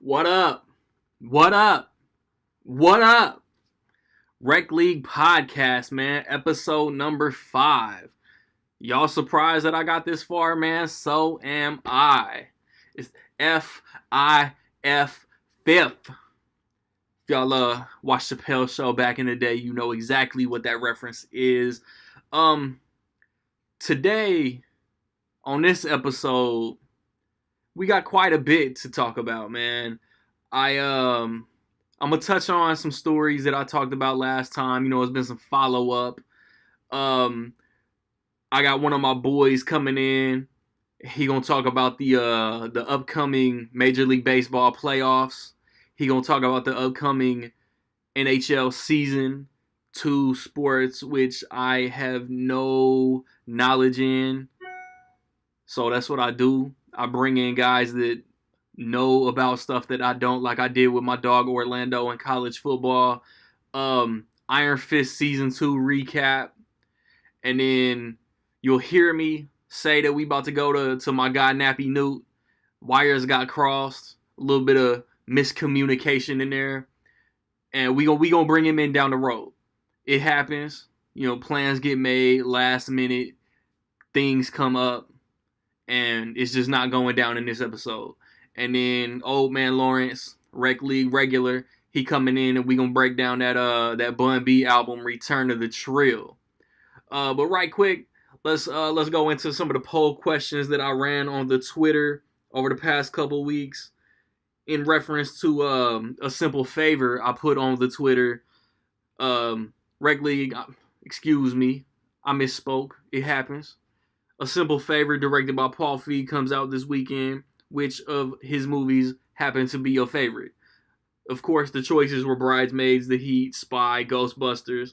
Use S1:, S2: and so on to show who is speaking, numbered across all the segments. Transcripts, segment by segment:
S1: What up? What up? What up? Rec League Podcast, man. Episode number 5. Y'all surprised that I got this far, man? So am I. It's F-I-F, fifth. If y'all watched Chappelle's show back in the day, you know exactly what that reference is. Today, on this episode, we got quite a bit to talk about, man. I'm gonna touch on some stories that I talked about last time. You know, it's been some follow-up. I got one of my boys coming in. He gonna talk about the upcoming Major League Baseball playoffs. He gonna talk about the upcoming NHL season 2 sports, which I have no knowledge in. So that's what I do. I bring in guys that know about stuff that I don't, like I did with my dog Orlando in college football. Iron Fist season 2 recap. And then you'll hear me say that we about to go to my guy Nappy Newt. Wires got crossed. A little bit of miscommunication in there. And we gonna bring him in down the road. It happens. You know, plans get made last minute. Things come up. And it's just not going down in this episode. And then OldManLawrence, Rec League regular, he coming in and we gonna break down that Bun B album, Return to the Trill. But right quick, let's go into some of the poll questions that I ran on the Twitter over the past couple weeks in reference to a simple favor I put on the Twitter. Rec League, excuse me, I misspoke. It happens. A Simple Favor, directed by Paul Feig, comes out this weekend. Which of his movies happen to be your favorite? Of course, the choices were Bridesmaids, The Heat, Spy, Ghostbusters.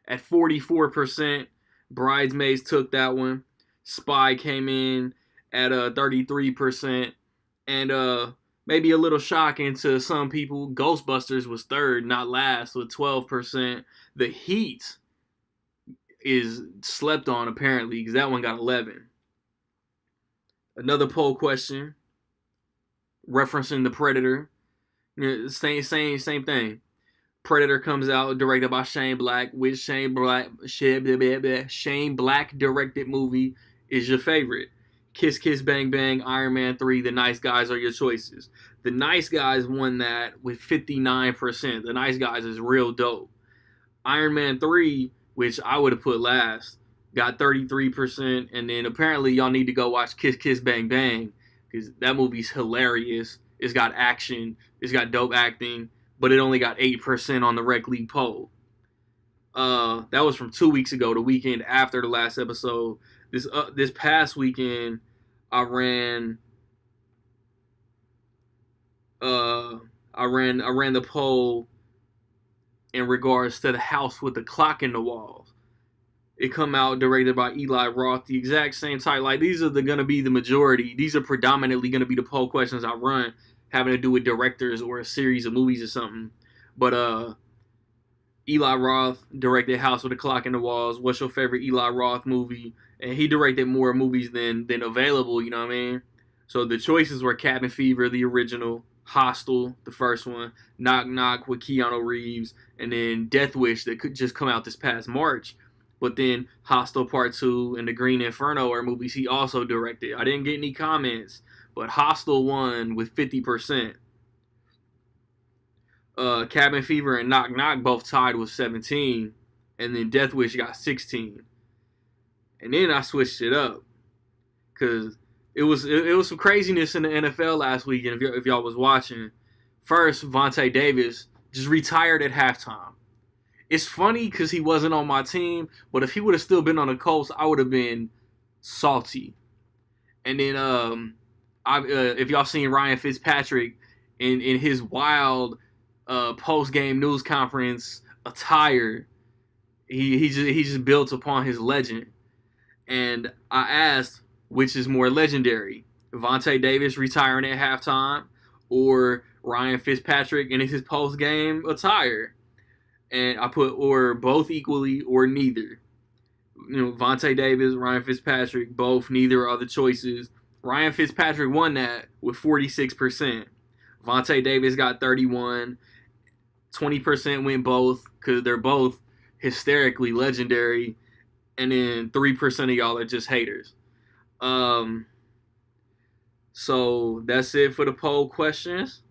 S1: At 44%, Bridesmaids took that one. Spy came in at 33%. And maybe a little shocking to some people, Ghostbusters was third, not last, with 12%. The Heat is slept on, apparently, because that one got 11. Another poll question referencing the Predator. Same thing. Predator comes out, directed by Shane Black. Which Shane Black directed movie is your favorite? Kiss Kiss Bang Bang, Iron Man 3, The Nice Guys are your choices. The Nice Guys won that with 59%. The Nice Guys is real dope. Iron Man 3, which I would have put last, got 33%. And then apparently y'all need to go watch Kiss Kiss Bang Bang, because that movie's hilarious. It's got action. It's got dope acting. But it only got 8% on the Rec League poll. That was from 2 weeks ago, the weekend after the last episode. This past weekend, I ran the poll in regards to The House with the Clock in the Walls. It come out directed by Eli Roth, the exact same title. Like, these are going to be the majority. These are predominantly going to be the poll questions I run, having to do with directors or a series of movies or something. But Eli Roth directed House with the Clock in the Walls. What's your favorite Eli Roth movie? And he directed more movies than available, you know what I mean? So the choices were Cabin Fever, the original, Hostel, the first one, Knock Knock with Keanu Reeves, and then Death Wish that could just come out this past March. But then Hostel Part 2 and The Green Inferno are movies he also directed. I didn't get any comments, but Hostel won with 50%. Cabin Fever and Knock Knock both tied with 17, and then Death Wish got 16. And then I switched it up, because it was some craziness in the NFL last weekend, if y'all was watching. First, Vontae Davis just retired at halftime. It's funny because he wasn't on my team, but if he would have still been on the Colts, I would have been salty. And then if y'all seen Ryan Fitzpatrick in his wild post-game news conference attire, he just built upon his legend. And I asked, which is more legendary, Vontae Davis retiring at halftime or Ryan Fitzpatrick in his post-game attire? And I put or both equally or neither. You know, Vontae Davis, Ryan Fitzpatrick, both, neither are the choices. Ryan Fitzpatrick won that with 46%. Vontae Davis got 31. 20% went both because they're both hysterically legendary. And then 3% of y'all are just haters. So that's it for the poll questions.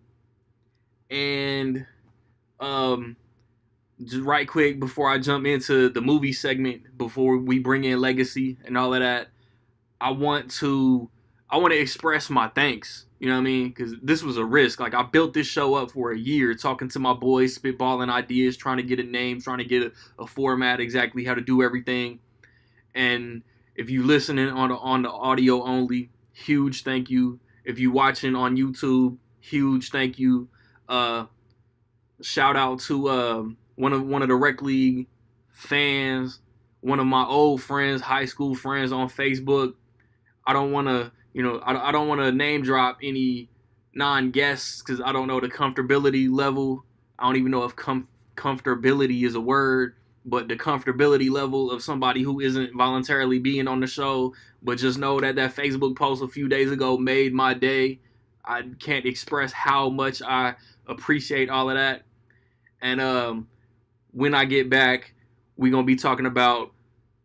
S1: And just right quick before I jump into the movie segment, before we bring in legacy and all of that, I want to express my thanks. You know what I mean? Because this was a risk. Like, I built this show up for a year, talking to my boys, spitballing ideas, trying to get a name, trying to get a format, exactly how to do everything. And if you listening on the audio only, huge thank you. If you watching on YouTube, huge thank you. Shout out to one of the rec league fans, one of my old friends, high school friends on Facebook. I don't want to, I don't want to name drop any non-guests because I don't know the comfortability level. I don't even know if comfortability is a word, but the comfortability level of somebody who isn't voluntarily being on the show. But just know that Facebook post a few days ago made my day. I can't express how much I appreciate all of that. And when I get back, we're going to be talking about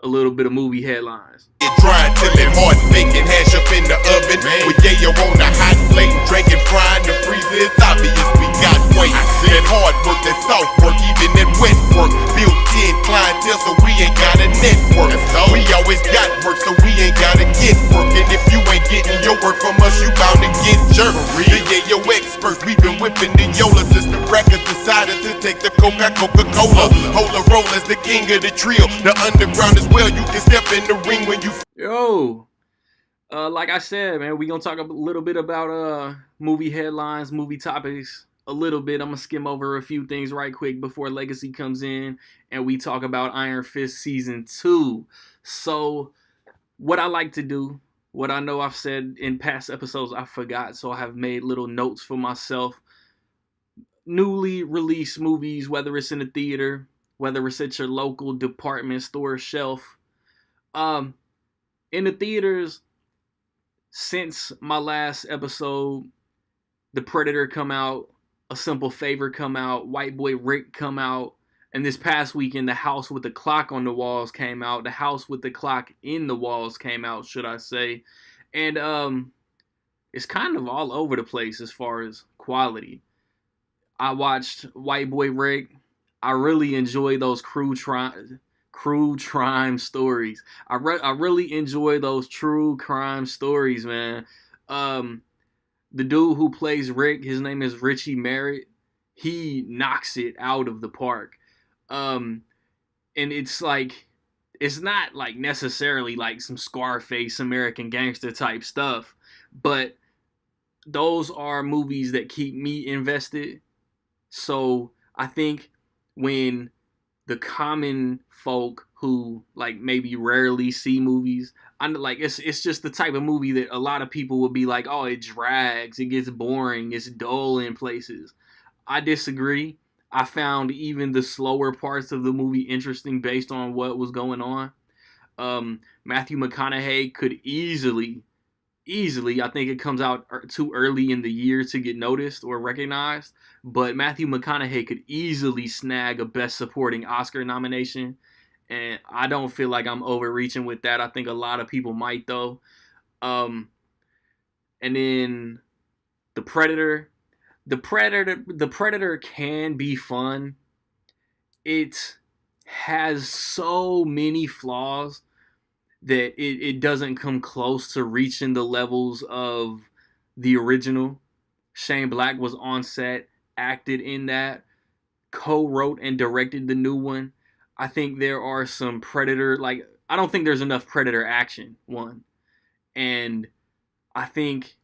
S1: a little bit of movie headlines.
S2: Dry till it hard, baking hash up in the oven. With yayo on the hot plate, drinking, frying the freezer. It's obvious we got weight. That hard work, that soft work, even that wet work. Built-in clientele, so we ain't got a network. We always got work, so we ain't gotta get work. And if you ain't getting your work from us, you bound to get jerked. The yayo experts, we been whipping the Yola since the records decided to take the Coca-Cola. Hola roll as the king of the trio. The underground as well, you can step in the ring when you.
S1: Yo, like I said, man, we gonna talk a little bit about movie headlines, movie topics, a little bit. I'm gonna skim over a few things right quick before Legacy comes in and we talk about Iron Fist Season 2. So, what I like to do, what I know I've said in past episodes, I forgot, so I have made little notes for myself. Newly released movies, whether it's in the theater, whether it's at your local department store shelf, in the theaters, since my last episode, The Predator come out, A Simple Favor come out, White Boy Rick come out, and this past weekend, The House with the Clock on the Walls came out. The House with the Clock in the Walls came out, should I say. And it's kind of all over the place as far as quality. I watched White Boy Rick. I really enjoy those true crime stories. I really enjoy those true crime stories, man. The dude who plays Rick, his name is Richie Merritt. He knocks it out of the park. And it's like, it's not like necessarily like some Scarface American Gangster type stuff, but those are movies that keep me invested. So I think when the common folk who like maybe rarely see movies, I'm like, it's just the type of movie that a lot of people would be like, oh, it drags, it gets boring, it's dull in places. I disagree. I found even the slower parts of the movie interesting based on what was going on. Matthew McConaughey could easily, I think it comes out too early in the year to get noticed or recognized, but Matthew McConaughey could easily snag a Best Supporting Oscar nomination, and I don't feel like I'm overreaching with that. I think a lot of people might, though. And then The Predator. The Predator can be fun. It has so many flaws that it doesn't come close to reaching the levels of the original. Shane Black was on set, acted in that, co-wrote and directed the new one. I think there are some Predator, like, I don't think there's enough Predator action, one. And I think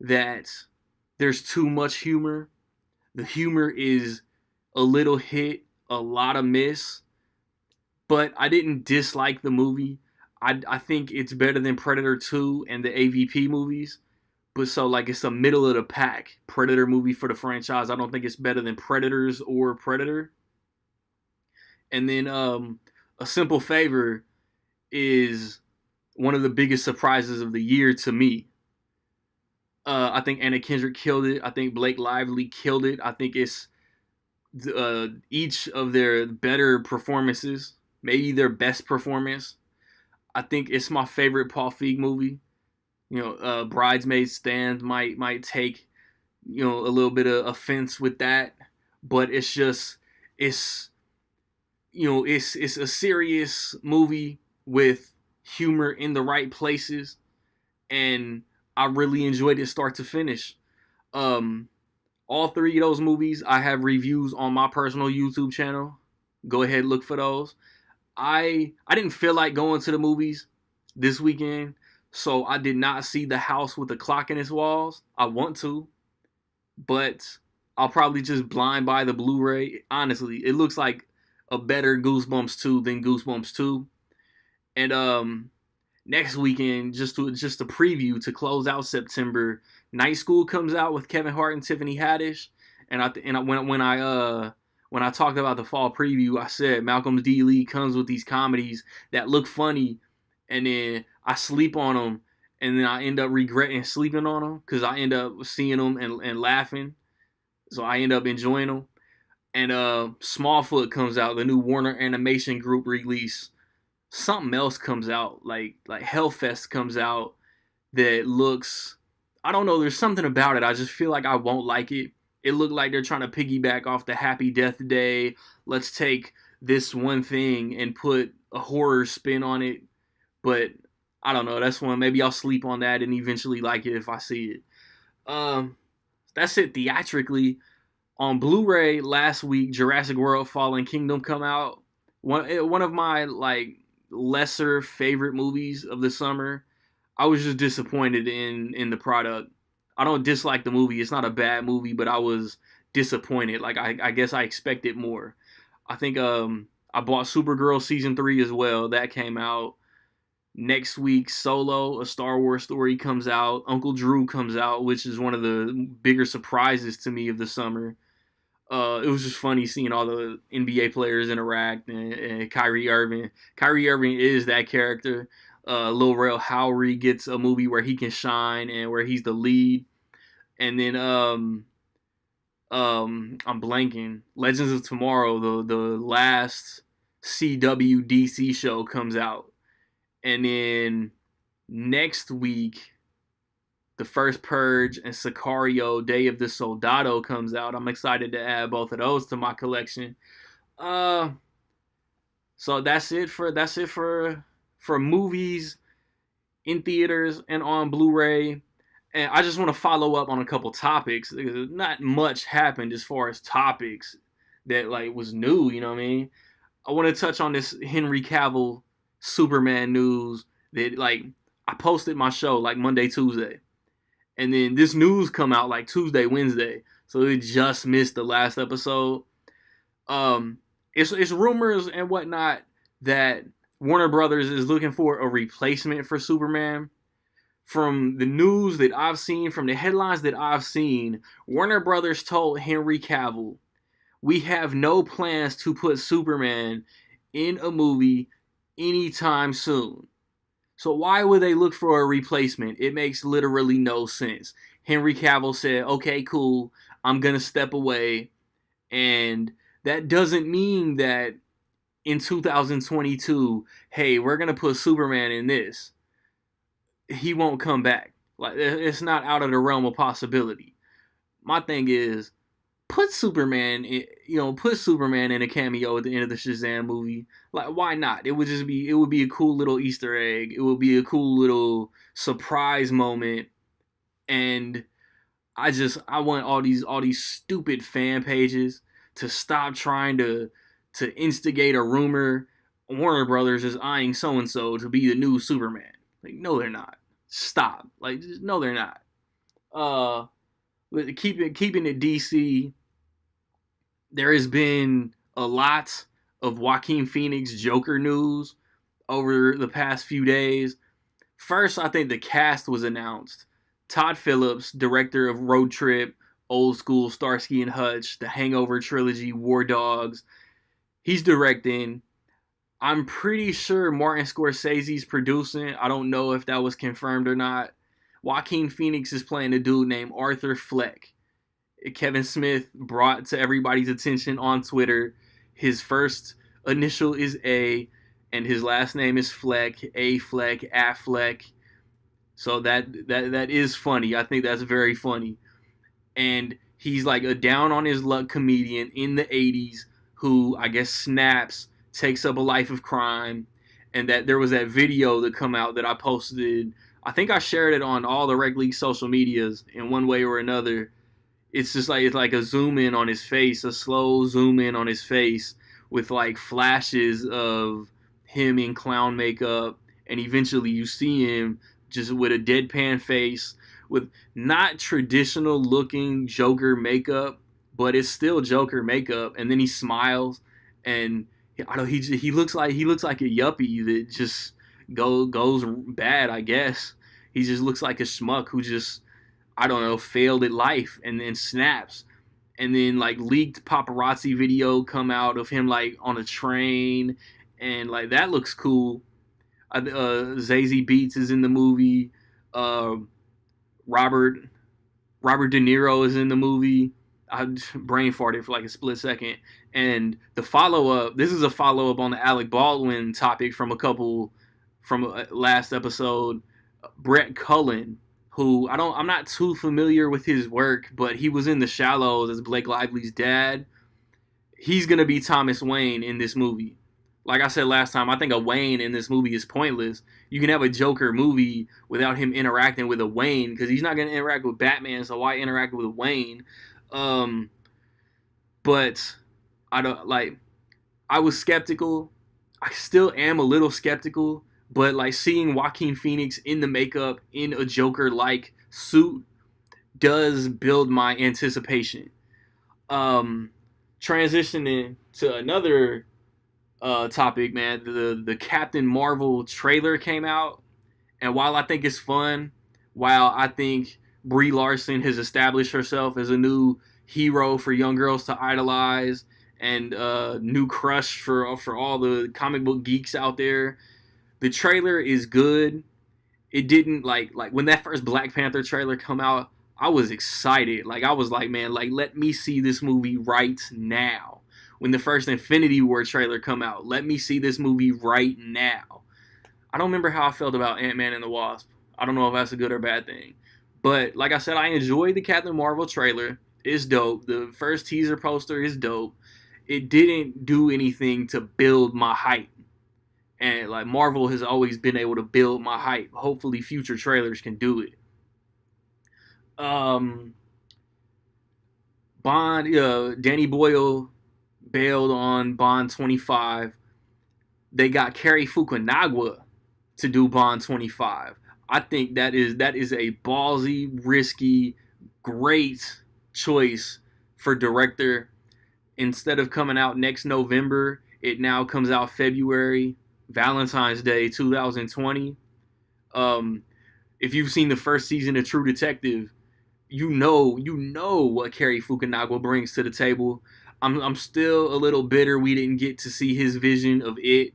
S1: that there's too much humor. The humor is a little hit, a lot of miss. But I didn't dislike the movie. I think it's better than Predator 2 and the AVP movies. But so, like, it's a middle of the pack Predator movie for the franchise. I don't think it's better than Predators or Predator. And then A Simple Favor is one of the biggest surprises of the year to me. I think Anna Kendrick killed it. I think Blake Lively killed it. I think it's each of their better performances, maybe their best performance. I think it's my favorite Paul Feig movie. Bridesmaids Stand might take a little bit of offense with that, but it's it's a serious movie with humor in the right places, and I really enjoyed it start to finish. Um, all three of those movies, I have reviews on my personal YouTube channel. Go ahead, look for those. I didn't feel like going to the movies this weekend, so I did not see The House with the Clock in its Walls. I want to, but I'll probably just blind buy the Blu-ray. Honestly, it looks like a better Goosebumps 2 than Goosebumps 2. And next weekend, just a preview to close out September, Night School comes out with Kevin Hart and Tiffany Haddish. When I talked about the fall preview, I said Malcolm D. Lee comes with these comedies that look funny, and then I sleep on them, and then I end up regretting sleeping on them because I end up seeing them and laughing. So I end up enjoying them. And Smallfoot comes out, the new Warner Animation Group release. Something else comes out, like Hellfest comes out that looks, I don't know, there's something about it. I just feel like I won't like it. It looked like they're trying to piggyback off the Happy Death Day. Let's take this one thing and put a horror spin on it. But I don't know. That's one. Maybe I'll sleep on that and eventually like it if I see it. That's it theatrically. On Blu-ray last week, Jurassic World: Fallen Kingdom come out. One of my lesser favorite movies of the summer. I was just disappointed in the product. I don't dislike the movie. It's not a bad movie, but I was disappointed. I guess I expected more. I think I bought Supergirl season 3 as well. That came out. Next week, Solo, a Star Wars story, comes out. Uncle Drew comes out, which is one of the bigger surprises to me of the summer. It was just funny seeing all the NBA players interact and Kyrie Irving. Kyrie Irving is that character. Lil Rel Howery gets a movie where he can shine and where he's the lead. And then I'm blanking. Legends of Tomorrow, the last CW DC show comes out. And then next week, the first Purge and Sicario: Day of the Soldado comes out. I'm excited to add both of those to my collection. So that's it for movies in theaters and on Blu-ray. And I just want to follow up on a couple topics. Not much happened as far as topics that was new, you know what I mean? I want to touch on this Henry Cavill Superman news that I posted my show Monday, Tuesday. And then this news come out Tuesday, Wednesday. So it just missed the last episode. It's rumors and whatnot that Warner Brothers is looking for a replacement for Superman. From the news that I've seen, from the headlines that I've seen, Warner Brothers told Henry Cavill, we have no plans to put Superman in a movie anytime soon. So why would they look for a replacement? It makes literally no sense. Henry Cavill said, okay, cool, I'm going to step away. And that doesn't mean that in 2022, hey, we're going to put Superman in this. He won't come back. It's not out of the realm of possibility. My thing is, put Superman in a cameo at the end of the Shazam movie. Why not? It would be a cool little Easter egg. It would be a cool little surprise moment. And I want all these stupid fan pages to stop trying to instigate a rumor Warner Brothers is eyeing so and so to be the new Superman. No, they're not. Stop. No, they're not. Keeping it DC, there has been a lot of Joaquin Phoenix Joker news over the past few days. First, I think the cast was announced. Todd Phillips, director of Road Trip, Old School, Starsky and Hutch, The Hangover trilogy, War Dogs. He's directing. I'm pretty sure Martin Scorsese's producing. I don't know if that was confirmed or not. Joaquin Phoenix is playing a dude named Arthur Fleck. Kevin Smith brought to everybody's attention on Twitter. His first initial is A, and his last name is Fleck. A Fleck, Affleck. So that is funny. I think that's very funny. And he's like a down on his luck comedian in the 80s who I guess snaps, takes up a life of crime, and that there was that video that come out that I posted. I think I shared it on all the Rec League social medias in one way or another. It's just like, it's like a zoom in on his face, a slow zoom in on his face with like flashes of him in clown makeup, and eventually you see him just with a deadpan face with not traditional looking Joker makeup, but it's still Joker makeup. And then he smiles, and I don't. He looks like a yuppie that just goes bad. I guess he just looks like a schmuck who just, I don't know, failed at life and then snaps. And then like leaked paparazzi video come out of him like on a train, and like that looks cool. Zazie Beetz is in the movie. Robert De Niro is in the movie. I brain farted for like a split second. And the follow-up, this is a follow-up on the Alec Baldwin topic from last episode. Brett Cullen, who I'm not too familiar with his work, but he was in The Shallows as Blake Lively's dad. He's going to be Thomas Wayne in this movie. Like I said last time, I think a Wayne in this movie is pointless. You can have a Joker movie without him interacting with a Wayne, because he's not going to interact with Batman, so why interact with a Wayne? But I was skeptical. I still am a little skeptical, but like seeing Joaquin Phoenix in the makeup in a Joker-like suit does build my anticipation. Transitioning to another topic, man, the Captain Marvel trailer came out, and while I think it's fun, while I think Brie Larson has established herself as a new hero for young girls to idolize, and new crush for all the comic book geeks out there, the trailer is good. It didn't like when that first Black Panther trailer come out, I was excited. Like I was like, man, like let me see this movie right now. When the first Infinity War trailer come out, let me see this movie right now. I don't remember how I felt about Ant-Man and the Wasp. I don't know if that's a good or bad thing. But like I said, I enjoyed the Captain Marvel trailer. It's dope. The first teaser poster is dope. It didn't do anything to build my hype. And like Marvel has always been able to build my hype. Hopefully future trailers can do it. Danny Boyle bailed on Bond 25. They got Cary Fukunaga to do Bond 25. I think that is a ballsy, risky, great choice for director. Instead of coming out next November, it now comes out February, Valentine's Day 2020. If you've seen the first season of True Detective, you know what Cary Fukunaga brings to the table. I'm still a little bitter we didn't get to see his vision of it,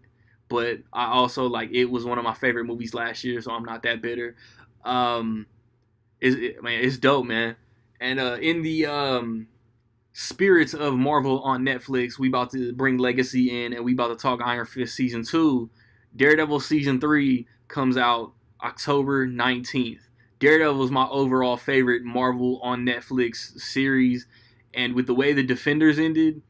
S1: but I also it was one of my favorite movies last year, so I'm not that bitter. It's dope, man. And in the spirits of Marvel on Netflix, we about to bring Legacy in, and we about to talk Iron Fist Season 2. Daredevil Season 3 comes out October 19th. Daredevil is my overall favorite Marvel on Netflix series, and with the way the Defenders ended,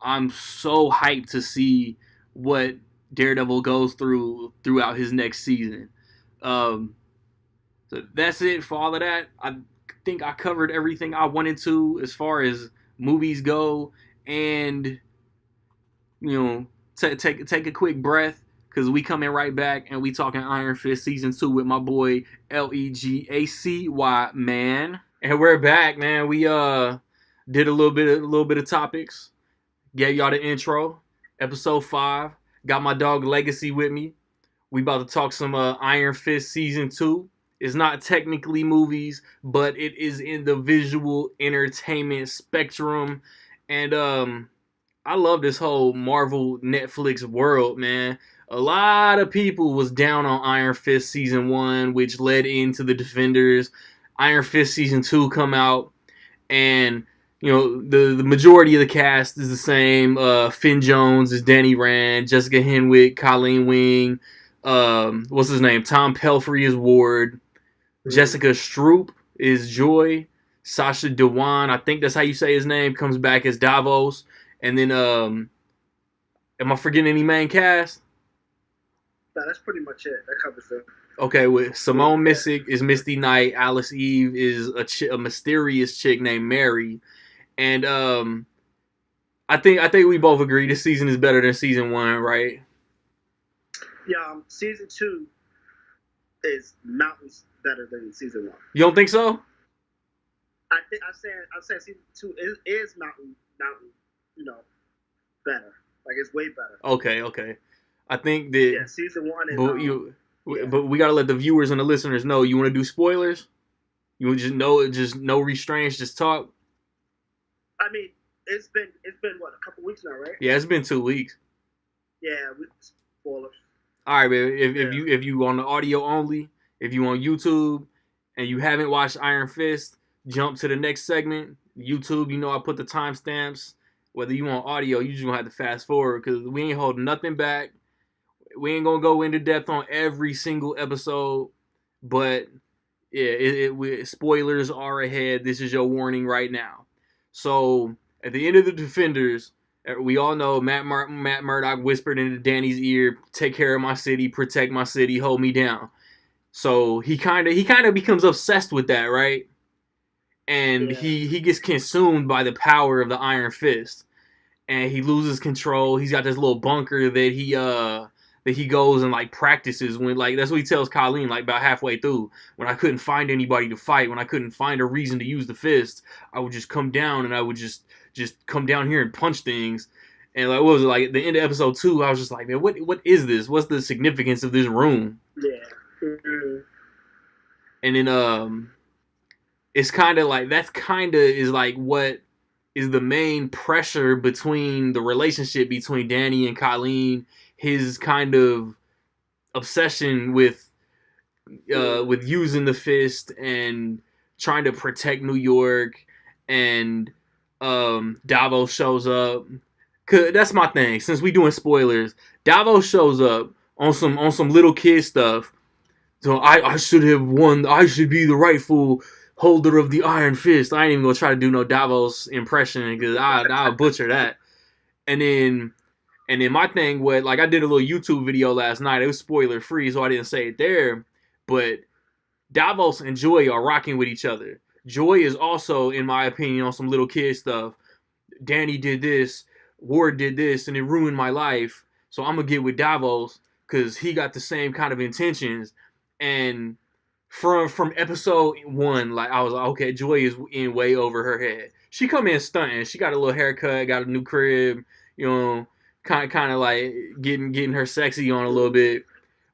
S1: I'm so hyped to see what Daredevil goes throughout his next season. So that's it for all of that. I think I covered everything I wanted to as far as movies go, and take a quick breath, because we coming right back and we talking Iron Fist Season 2 with my boy Legacy, man. And we're back, man. We did a little bit of topics, gave y'all the intro, episode 5. Got my dog Legacy with me. We about to talk some Iron Fist Season 2. It's not technically movies, but it is in the visual entertainment spectrum. And I love this whole Marvel Netflix world, man. A lot of people was down on Iron Fist season 1, which led into the Defenders. Iron Fist season 2 come out, and the majority of the cast is the same. Finn Jones is Danny Rand, Jessica Henwick, Colleen Wing, what's his name? Tom Pelphrey is Ward, Jessica Stroup is Joy, Sasha Dewan, I think that's how you say his name, comes back as Davos, and then am I forgetting any main cast?
S3: No, that's pretty much it. That covers it.
S1: Okay, with Simone Missick is Misty Knight, Alice Eve is a mysterious chick named Mary, and I think we both agree this season is better than season 1, right?
S3: Yeah, season 2 is mountains better than season 1.
S1: You don't think so?
S3: I'm saying season 2 is mountain, better. Like it's way better.
S1: Okay. I think that
S3: season 1 is.
S1: But we gotta let the viewers and the listeners know. You want to do spoilers? You want just no restraints, just talk.
S3: I mean, it's been what, a couple weeks now, right?
S1: Yeah, it's been 2 weeks.
S3: Yeah, spoilers.
S1: All right, baby. If you on the audio only, if you on YouTube and you haven't watched Iron Fist, jump to the next segment. YouTube, I put the timestamps. Whether you want audio, you just gonna have to fast forward because we ain't holding nothing back. We ain't gonna go into depth on every single episode, but yeah, spoilers are ahead. This is your warning right now. So at the end of the Defenders, we all know Matt Murdock whispered into Danny's ear, "Take care of my city, protect my city, hold me down." So he kind of becomes obsessed with that, right? And he gets consumed by the power of the Iron Fist, and he loses control. He's got this little bunker that he goes and like practices when, like, that's what he tells Colleen, like, about halfway through, when I couldn't find anybody to fight, when I couldn't find a reason to use the fist, I would just come down and I would just come down here and punch things. And like, what was it, like at the end of episode 2, I was just like, man, what is this? What's the significance of this room?
S3: Yeah. Mm-hmm.
S1: And then it's kind of like, that's kind of is like what is the main pressure between the relationship between Danny and Colleen, his kind of obsession with using the fist and trying to protect New York, and Davos shows up. Cause that's my thing. Since we doing spoilers, Davos shows up on some little kid stuff. So I should have won. I should be the rightful holder of the Iron Fist. I ain't even gonna try to do no Davos impression because I'll butcher that. And then my thing was, like, I did a little YouTube video last night. It was spoiler free, so I didn't say it there. But Davos and Joy are rocking with each other. Joy is also, in my opinion, on some little kid stuff. Danny did this, Ward did this, and it ruined my life. So I'm gonna get with Davos because he got the same kind of intentions. And from episode 1, like, I was like, okay, Joy is in way over her head. She come in stunting. She got a little haircut, got a new crib, kind of like getting her sexy on a little bit.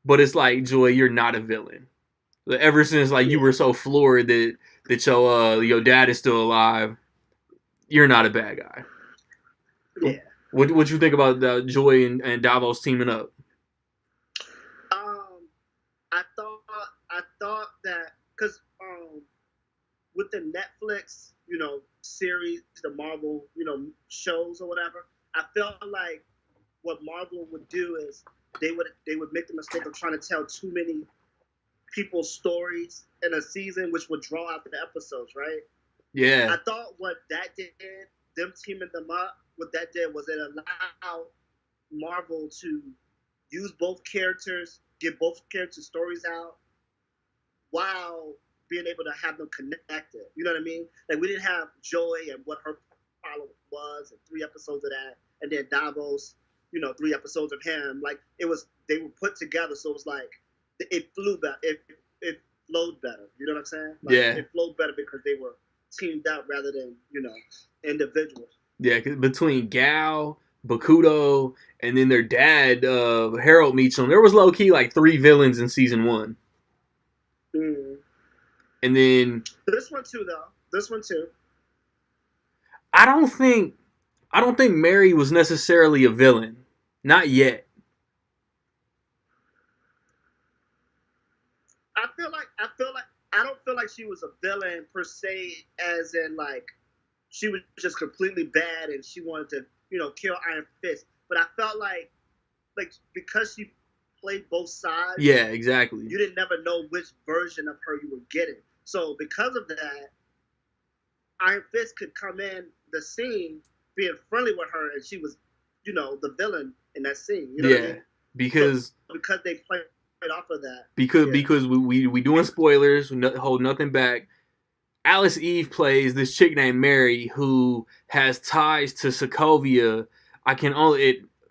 S1: But it's like, Joy, you're not a villain. Ever since, like, you were so floored that your dad is still alive, you're not a bad guy.
S3: Yeah.
S1: What you think about Joy and Davos teaming up?
S3: I thought that because with the Netflix, series, the Marvel, shows or whatever, I felt like what Marvel would do is they would make the mistake of trying to tell too many people's stories in a season, which would draw out the episodes, right?
S1: Yeah.
S3: I thought what that did, them teaming them up, what that did was it allowed Marvel to use both characters, get both characters' stories out, while being able to have them connected. You know what I mean? Like, we didn't have Joy and what her problem was, and 3 episodes of that, and then Davos, 3 episodes of him. Like, they were put together, so it was like, it flew better. It flowed better. You know what I'm saying? Like,
S1: yeah.
S3: It flowed better because they were teamed up rather than, individuals.
S1: Yeah, cause between Gal, Bakudo, and then their dad, Harold Meacham, there was low-key like 3 villains in season 1.
S3: Mm.
S1: And then
S3: this one too, though. This one too.
S1: I don't think Mary was necessarily a villain. Not yet.
S3: I don't feel like she was a villain per se, as in like she was just completely bad and she wanted to, kill Iron Fist. But I felt like because she played both sides.
S1: Yeah, exactly.
S3: You didn't never know which version of her you were getting. So because of that, Iron Fist could come in the scene being friendly with her, and she was, the villain in that scene. You know what I mean?
S1: Because
S3: they played off of that.
S1: Because we doing spoilers, we hold nothing back. Alice Eve plays this chick named Mary who has ties to Sokovia.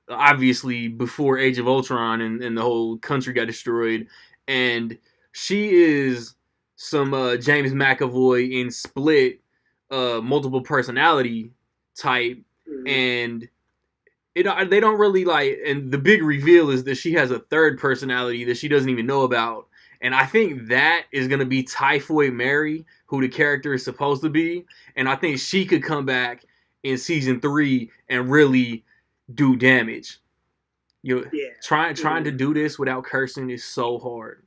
S1: Obviously before Age of Ultron and the whole country got destroyed, and she is some James McAvoy in Split, multiple personality type, and they don't really like. And the big reveal is that she has a third personality that she doesn't even know about. And I think that is going to be Typhoid Mary, who the character is supposed to be. And I think she could come back in season 3 and really do damage. Trying to do this without cursing is so hard.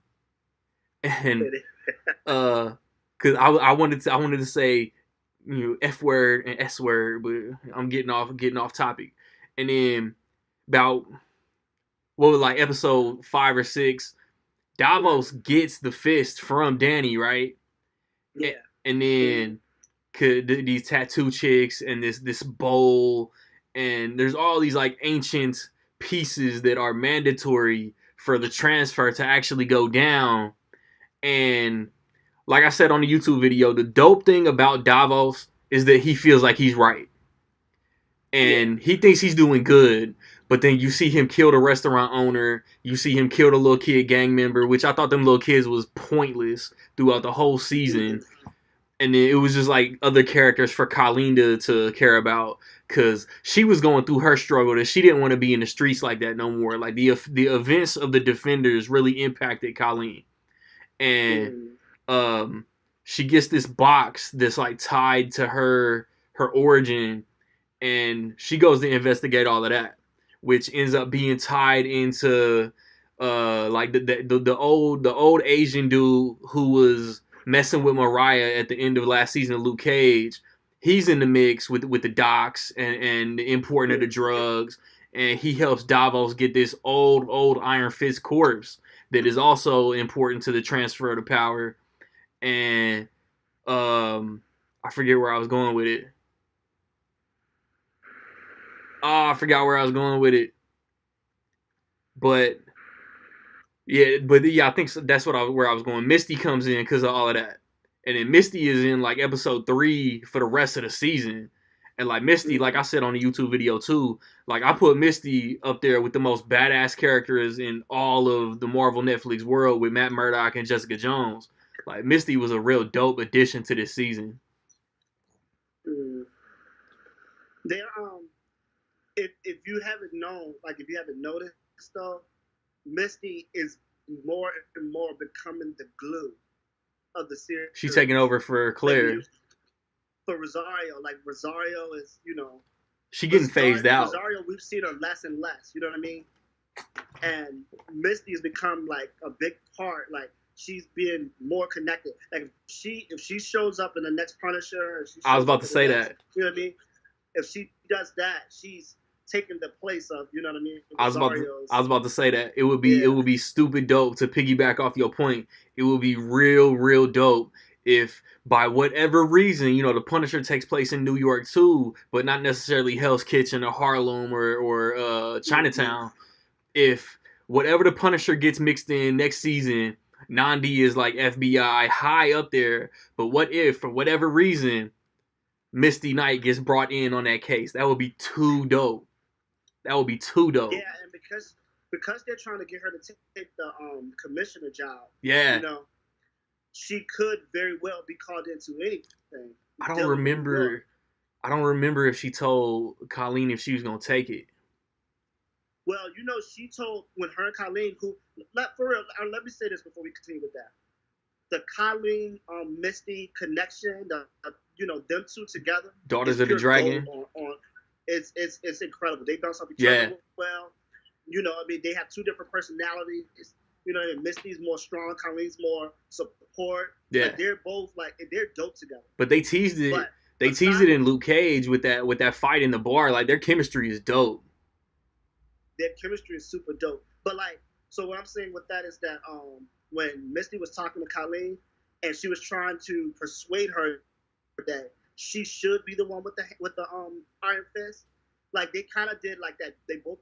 S1: And because I wanted to say F word and S word, but I'm getting off topic. And then about episode 5 or 6. Davos gets the fist from Danny, right?
S3: Yeah.
S1: And then these tattoo chicks and this bowl, and there's all these like ancient pieces that are mandatory for the transfer to actually go down. And like I said on the YouTube video, the dope thing about Davos is that he feels like he's right. And he thinks he's doing good. But then you see him kill the restaurant owner. You see him kill the little kid gang member, which I thought them little kids was pointless throughout the whole season. And then it was just like other characters for Colleen to care about, because she was going through her struggle that she didn't want to be in the streets like that no more. Like the events of the Defenders really impacted Colleen. And she gets this box that's like tied to her origin, and she goes to investigate all of that, which ends up being tied into like the old Asian dude who was messing with Mariah at the end of last season of Luke Cage. He's in the mix with the docs and the importing of the drugs, and he helps Davos get this old Iron Fist corpse that is also important to the transfer of the power. And I forget where I was going with it. I forgot where I was going with it. But I think that's where I was going. Misty comes in because of all of that. And then Misty is in like episode 3 for the rest of the season. And like Misty, like I said on the YouTube video too, like I put Misty up there with the most badass characters in all of the Marvel Netflix world with Matt Murdock and Jessica Jones. Like Misty was a real dope addition to this season.
S3: There, if you haven't known, like if you haven't noticed though, Misty is more and more becoming the glue of the series.
S1: She's taking over for Claire.
S3: For Rosario, like Rosario is,
S1: she getting phased out.
S3: Rosario, we've seen her less and less. You know what I mean? And Misty has become like a big part. Like she's being more connected. Like if she shows up in the next Punisher,
S1: I was about to say that.
S3: You know what I mean? If she does that, she's taking the place of, you know what I mean?
S1: I was about to say that. It would be stupid dope to piggyback off your point. It would be real dope if by whatever reason, the Punisher takes place in New York too, but not necessarily Hell's Kitchen or Harlem or Chinatown. If whatever the Punisher gets mixed in next season, Nandi is like FBI high up there, but what if for whatever reason Misty Knight gets brought in on that case? That would be too dope. Yeah,
S3: and because they're trying to get her to take the commissioner job.
S1: Yeah.
S3: She could very well be called into anything.
S1: I don't remember if she told Colleen if she was gonna take it.
S3: Well, she told when her and Colleen, for real, let me say this before we continue with that. The Colleen Misty connection, them two together.
S1: Daughters of the Dragon.
S3: It's incredible. They bounce off each other well. They have two different personalities. Misty's more strong, Colleen's more support. support.
S1: Yeah.
S3: Like they're both they're dope together.
S1: But they teased it.
S3: But
S1: They teased it in Luke Cage with that fight in the bar. Like their chemistry is dope.
S3: Their chemistry is super dope. But like, so what I'm saying with that is that when Misty was talking to Colleen and she was trying to persuade her that she should be the one with the Iron Fist, like they kind of did like that. They both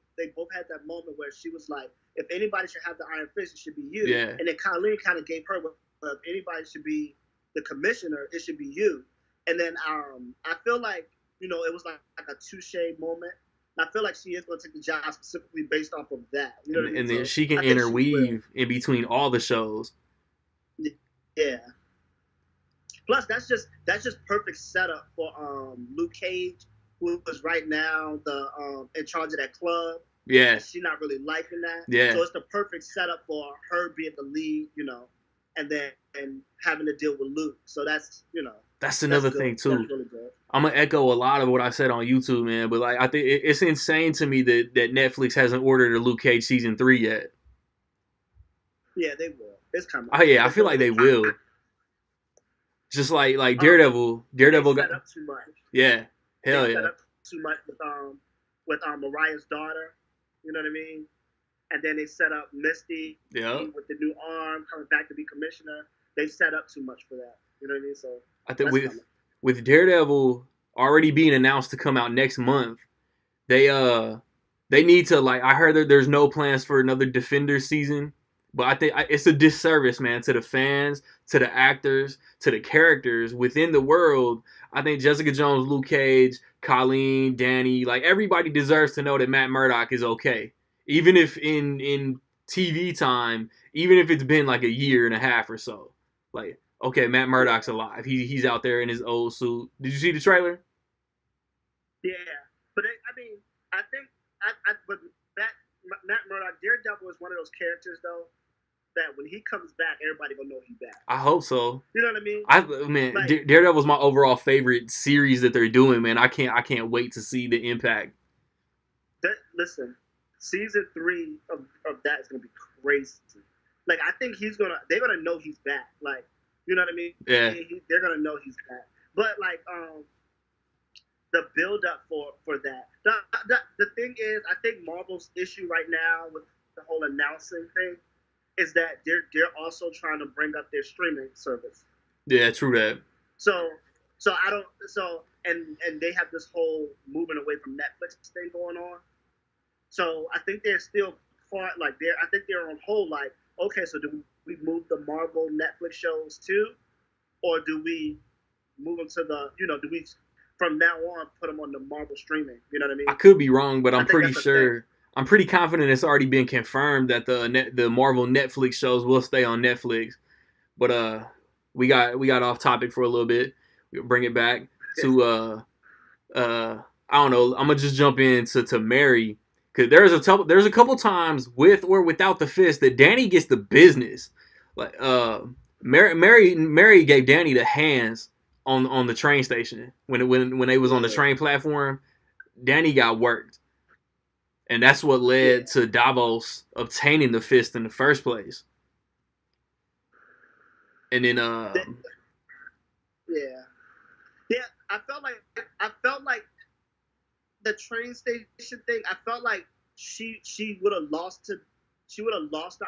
S3: had that moment where she was like, if anybody should have the Iron Fist, it should be you.
S1: Yeah.
S3: And then Colleen kind of gave her, if anybody should be the commissioner, it should be you. And then I feel like, you know, it was like a touche moment. And I feel like she is going to take the job specifically based off of that. You know what I mean?
S1: And then
S3: So
S1: she can
S3: I think
S1: interweave in between all the shows.
S3: Yeah. Plus, that's just perfect setup for Luke Cage, who is right now the in charge of that club.
S1: Yeah.
S3: She's not really liking that.
S1: Yeah.
S3: So it's the perfect setup for her being the lead, you know, and having to deal with Luke. So that's, you know.
S1: That's another thing too.
S3: That's really good.
S1: I'm gonna echo a lot of what I said on YouTube, man. But like, I think it's insane to me that Netflix hasn't ordered a Luke Cage season 3 yet.
S3: Yeah, they will. It's coming.
S1: Oh yeah, I feel like they will. Just like Daredevil got
S3: set up too much.
S1: Yeah, hell
S3: they
S1: yeah.
S3: Set up too much with Mariah's daughter. You know what I mean? And then they set up Misty with the new arm coming back to be commissioner. They set up too much for that. You know what I mean? So
S1: I think with Daredevil already being announced to come out next month, they need to, like, I heard that there's no plans for another Defenders season, but I think it's a disservice, man, to the fans, to the actors, to the characters within the world. I think Jessica Jones, Luke Cage, Colleen, Danny, like everybody deserves to know that Matt Murdock is okay, even if in TV time, even if it's been like a year and a half or so, like. Okay, Matt Murdock's alive. He's out there in his old suit. Did you see the trailer?
S3: Yeah, but I think but Matt Murdock, Daredevil is one of those characters though that when he comes back, everybody gonna know he's back.
S1: I hope so.
S3: You know what I mean?
S1: Like, Daredevil's my overall favorite series that they're doing, man. I can't wait to see the impact.
S3: Listen, season 3 of that is gonna be crazy. Like I think they're gonna know he's back. Like. You know what I mean?
S1: Yeah.
S3: They're gonna know he's back. But like the build up for that. The thing is, I think Marvel's issue right now with the whole announcing thing is that they're also trying to bring up their streaming service.
S1: Yeah, true that.
S3: So and they have this whole moving away from Netflix thing going on. So I think they're still I think they're on hold. Like, okay, so do we move the Marvel Netflix shows too, or do we move them to do we from now on put them on the Marvel streaming? You know what I mean?
S1: I could be wrong, but I'm pretty sure. I'm pretty confident it's already been confirmed that the Marvel Netflix shows will stay on Netflix. But we got off topic for a little bit. We'll bring it back to I don't know. I'm gonna just jump into Mary. Cause there's a couple times with or without the fist that Danny gets the business. Like Mary gave Danny the hands on the train station when they was on the train platform. Danny got worked, and that's what led to Davos obtaining the fist in the first place. And then
S3: I felt like the train station thing, I felt like she would have lost to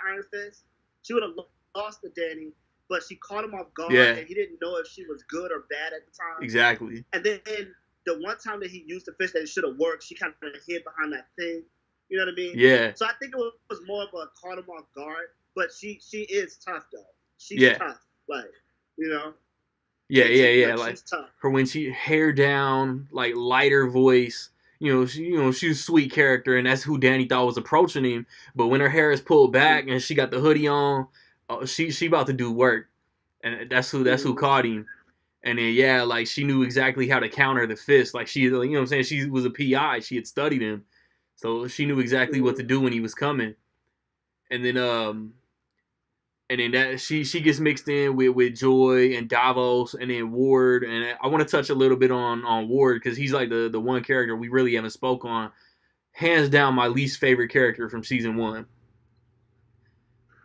S3: Iron Fist. She would have lost to Danny, but she caught him off guard, and he didn't know if she was good or bad at the time.
S1: Exactly.
S3: And then the one time that he used the fist that it should have worked, she kind of hid behind that thing. You know what I mean?
S1: Yeah.
S3: So I think it was more of a caught him off guard, but she is tough though. She's tough, like, you know.
S1: Yeah.
S3: Like
S1: like
S3: she's tough.
S1: her when she hair down, like lighter voice. She's a sweet character, and that's who Danny thought was approaching him. But when her hair is pulled back and she got the hoodie on, she about to do work, and that's who caught him. And then like she knew exactly how to counter the fist. Like she, what I'm saying, she was a PI. She had studied him, so she knew exactly what to do when he was coming. And then that she gets mixed in with Joy and Davos and then Ward. And I want to touch a little bit on Ward because he's like the one character we really haven't spoke on. Hands down, my least favorite character from season 1.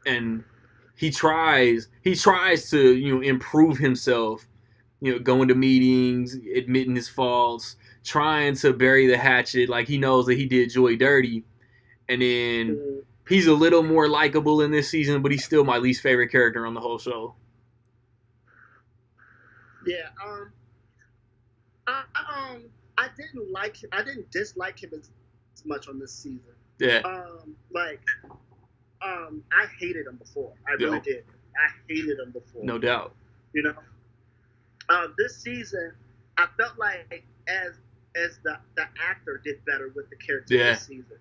S1: And he tries to, improve himself, going to meetings, admitting his faults, trying to bury the hatchet, like he knows that he did Joy dirty, and then he's a little more likable in this season, but he's still my least favorite character on the whole show.
S3: Yeah, I didn't dislike him as much on this season.
S1: Yeah.
S3: I hated him before. I really did. I hated him before.
S1: No doubt.
S3: This season, I felt like as the actor did better with the character this season.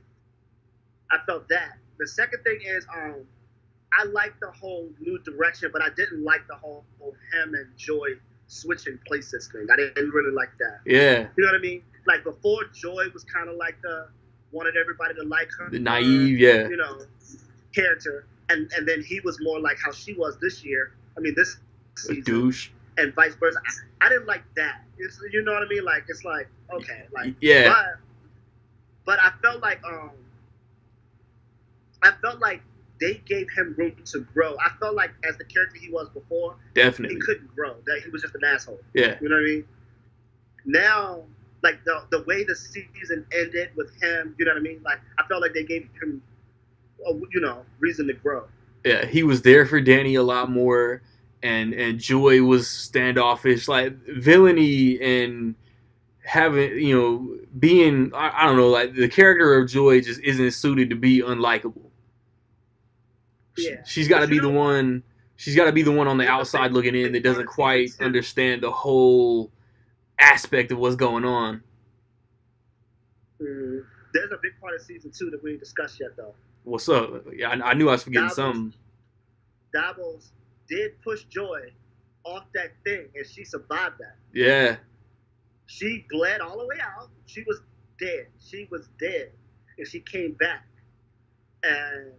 S3: I felt that. The second thing is, I liked the whole new direction, but I didn't like the whole him and Joy switching places thing. I didn't really like that.
S1: Yeah.
S3: You know what I mean? Like before, Joy was kind of like wanted everybody to like her.
S1: The naive, yeah.
S3: Character. And then he was more like how she was this year. I mean, this season.
S1: A douche.
S3: And vice versa. I didn't like that. You know what I mean? Like, it's like, okay. Like,
S1: yeah.
S3: But I felt like they gave him room to grow. I felt like as the character he was before,
S1: definitely
S3: he couldn't grow. That he was just an asshole.
S1: Yeah.
S3: You know what I mean? Now, like the way the season ended with him, you know what I mean? Like I felt like they gave him, reason to grow.
S1: Yeah, he was there for Danny a lot more, and Joy was standoffish, like villainy and having, being, I don't know, like the character of Joy just isn't suited to be unlikable.
S3: Yeah.
S1: She's got to be the one. She's got to be the one on the outside looking in that doesn't quite understand the whole aspect of what's going on.
S3: There's a big part of season 2 that we didn't discuss yet, though.
S1: What's up? Yeah, I knew I was forgetting something.
S3: Davos did push Joy off that thing, and she survived that.
S1: Yeah.
S3: She bled all the way out. She was dead. And she came back. And,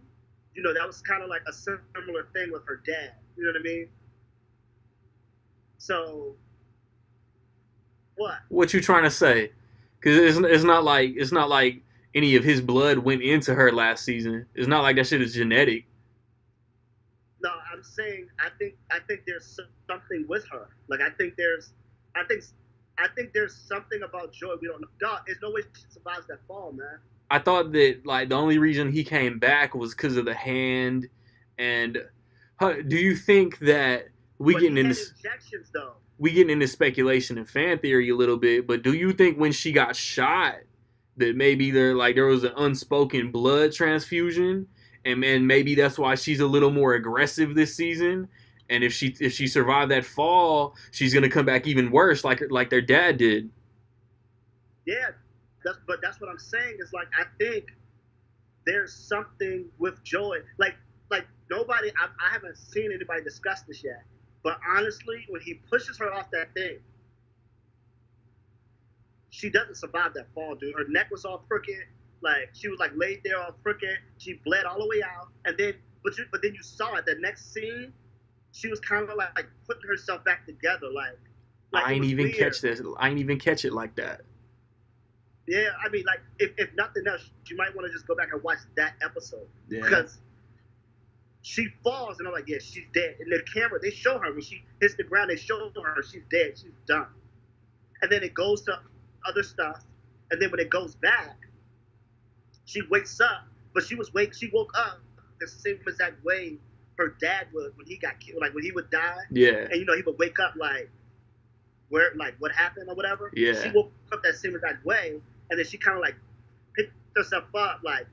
S3: that was kind of like a similar thing with her dad. You know what I mean? So, what?
S1: What you trying to say? Because it's not like any of his blood went into her last season. It's not like that shit is genetic.
S3: No, I'm saying I think there's something with her. Like I think there's something about Joy we don't know. Dog, there's no way she survives that fall, man.
S1: I thought that like the only reason he came back was because of the hand. And do you think that getting into
S3: injections though?
S1: We getting into speculation and fan theory a little bit, but do you think when she got shot that maybe there was an unspoken blood transfusion, and maybe that's why she's a little more aggressive this season? And if she survived that fall, she's gonna come back even worse, like their dad did.
S3: Yeah, that's what I'm saying. Is like I think there's something with Joy. Like nobody. I haven't seen anybody discuss this yet. But honestly, when he pushes her off that thing, she doesn't survive that fall, dude. Her neck was all crooked. Like she was like laid there all crooked. She bled all the way out. And then, but then you saw it. The next scene, she was kind of like putting herself back together. Like
S1: I ain't even catch this. I ain't even catch it like that.
S3: Yeah, I mean, like if nothing else, you might want to just go back and watch that episode.
S1: Yeah.
S3: Because she falls, and I'm like, yeah, she's dead. And the camera, they show her when she hits the ground. They show her she's dead. She's done. And then it goes to other stuff. And then when it goes back, she wakes up. But she woke up the same exact way her dad would when he got killed. Like when he would die.
S1: Yeah.
S3: And he would wake up like what happened or whatever.
S1: Yeah.
S3: She woke up that same exact way, and then she kind of like picked herself up, like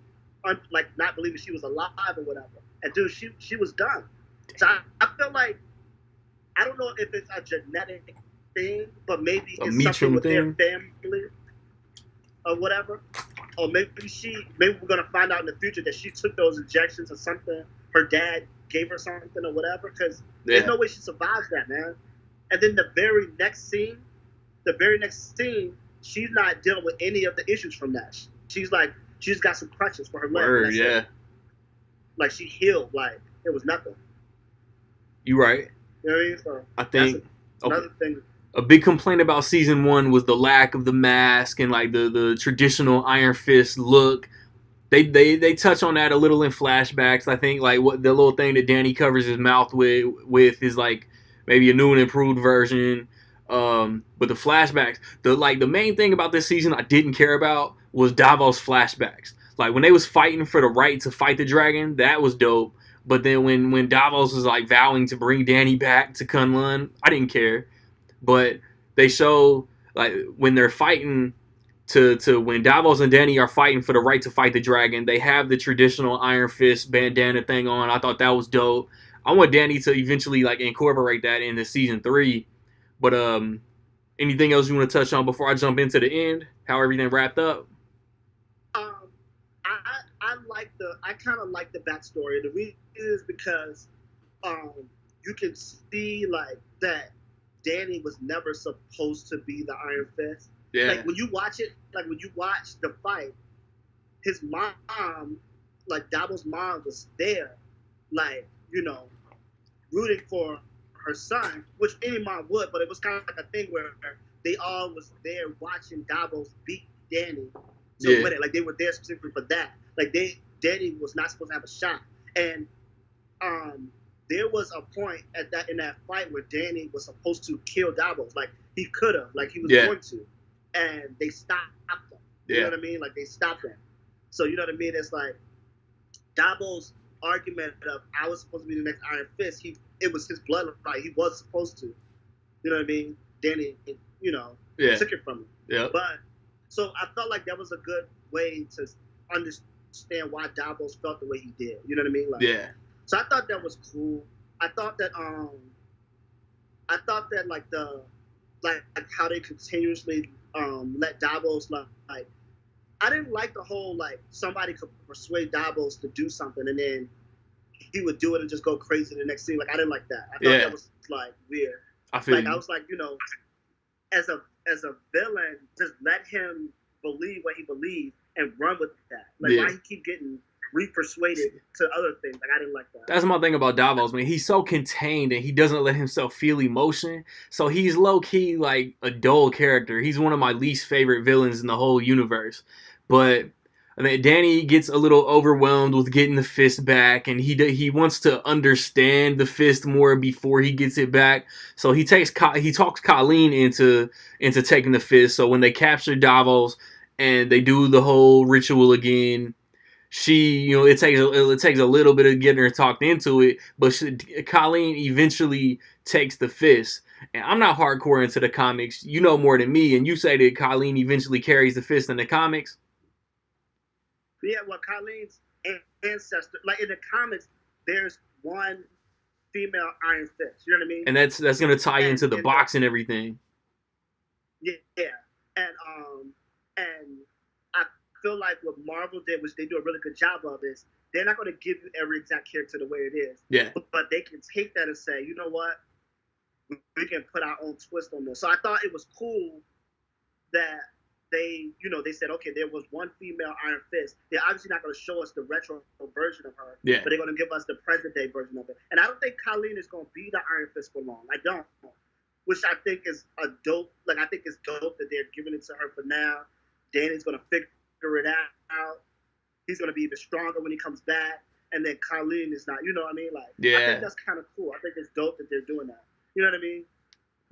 S3: not believing she was alive or whatever. And dude, she was done. So I feel like, I don't know if it's a genetic thing, but maybe it's something with their family or whatever. Or maybe we're gonna find out in the future that she took those injections or something. Her dad gave her something or whatever. Because there's no way she survives that, man. And then the very next scene, she's not dealing with any of the issues from that. She's got some crutches for her leg.
S1: Word, yeah.
S3: Like she healed, like it was nothing.
S1: You right.
S3: You know what I mean? So
S1: I think
S3: another thing.
S1: A big complaint about season 1 was the lack of the mask and like the traditional Iron Fist look. they touch on that a little in flashbacks. I think like what the little thing that Danny covers his mouth with is like maybe a new and improved version. But the flashbacks, the main thing about this season I didn't care about was Davos flashbacks. Like when they was fighting for the right to fight the dragon, that was dope. But then when Davos was like vowing to bring Danny back to Kunlun, I didn't care. But they show like when they're fighting to when Davos and Danny are fighting for the right to fight the dragon, they have the traditional Iron Fist bandana thing on. I thought that was dope. I want Danny to eventually like incorporate that into season 3. But anything else you want to touch on before I jump into the end? How everything wrapped up?
S3: I kind of like the backstory. The reason is because you can see like that Danny was never supposed to be the Iron Fist.
S1: Yeah.
S3: Like when you watch the fight, his mom, like Davos' mom, was there, like rooting for her son, which any mom would. But it was kind of like a thing where they all was there watching Davos beat Danny to win it. Like they were there specifically for that. Like Danny was not supposed to have a shot, and there was a point in that fight where Danny was supposed to kill Davos. Like he could have, like he was going to, and they stopped him. You know what I mean? Like they stopped him. So you know what I mean? It's like Davos' argument of I was supposed to be the next Iron Fist. It was his bloodline. He was supposed to. You know what I mean? Danny, took it from him.
S1: Yeah.
S3: But so I felt like that was a good way to understand why Davos felt the way he did. You know what I mean? Like, so I thought that was cool. I thought that like how they continuously let Davos like I didn't like the whole like somebody could persuade Davos to do something and then he would do it and just go crazy the next scene. Like I didn't like that. I thought that was like weird. I was like, as a villain, just let him believe what he believes and run with that. Like why he keep getting re-persuaded to other things. Like I didn't like that.
S1: That's my thing about Davos, man. He's so contained and he doesn't let himself feel emotion. So he's low-key like a dull character. He's one of my least favorite villains in the whole universe. But I mean, Danny gets a little overwhelmed with getting the fist back, and he wants to understand the fist more before he gets it back. So he talks Colleen into taking the fist. So when they capture Davos and they do the whole ritual again, it takes a little bit of getting her talked into it, but Colleen eventually takes the fist. And I'm not hardcore into the comics. You know more than me, and you say that Colleen eventually carries the fist in the comics.
S3: Yeah, well, Colleen's ancestor, like in the comics, there's one female Iron Fist. You know what I mean?
S1: And that's going to tie into the box and everything.
S3: Yeah, and I feel like what Marvel did, which they do a really good job of, is they're not going to give you every exact character the way it is.
S1: Yeah.
S3: But they can take that and say, you know what, we can put our own twist on this. So I thought it was cool that they said, okay, there was one female Iron Fist. They're obviously not going to show us the retro version of her, but they're going to give us the present day version of it. And I don't think Colleen is going to be the Iron Fist for long. I don't. Which I think is a dope. Like I think it's dope that they're giving it to her for now. Danny's going to figure it out. He's going to be even stronger when he comes back. And then Colleen is not. You know what I mean? Like I think that's kind of cool. I think it's dope that they're doing that. You know what I mean?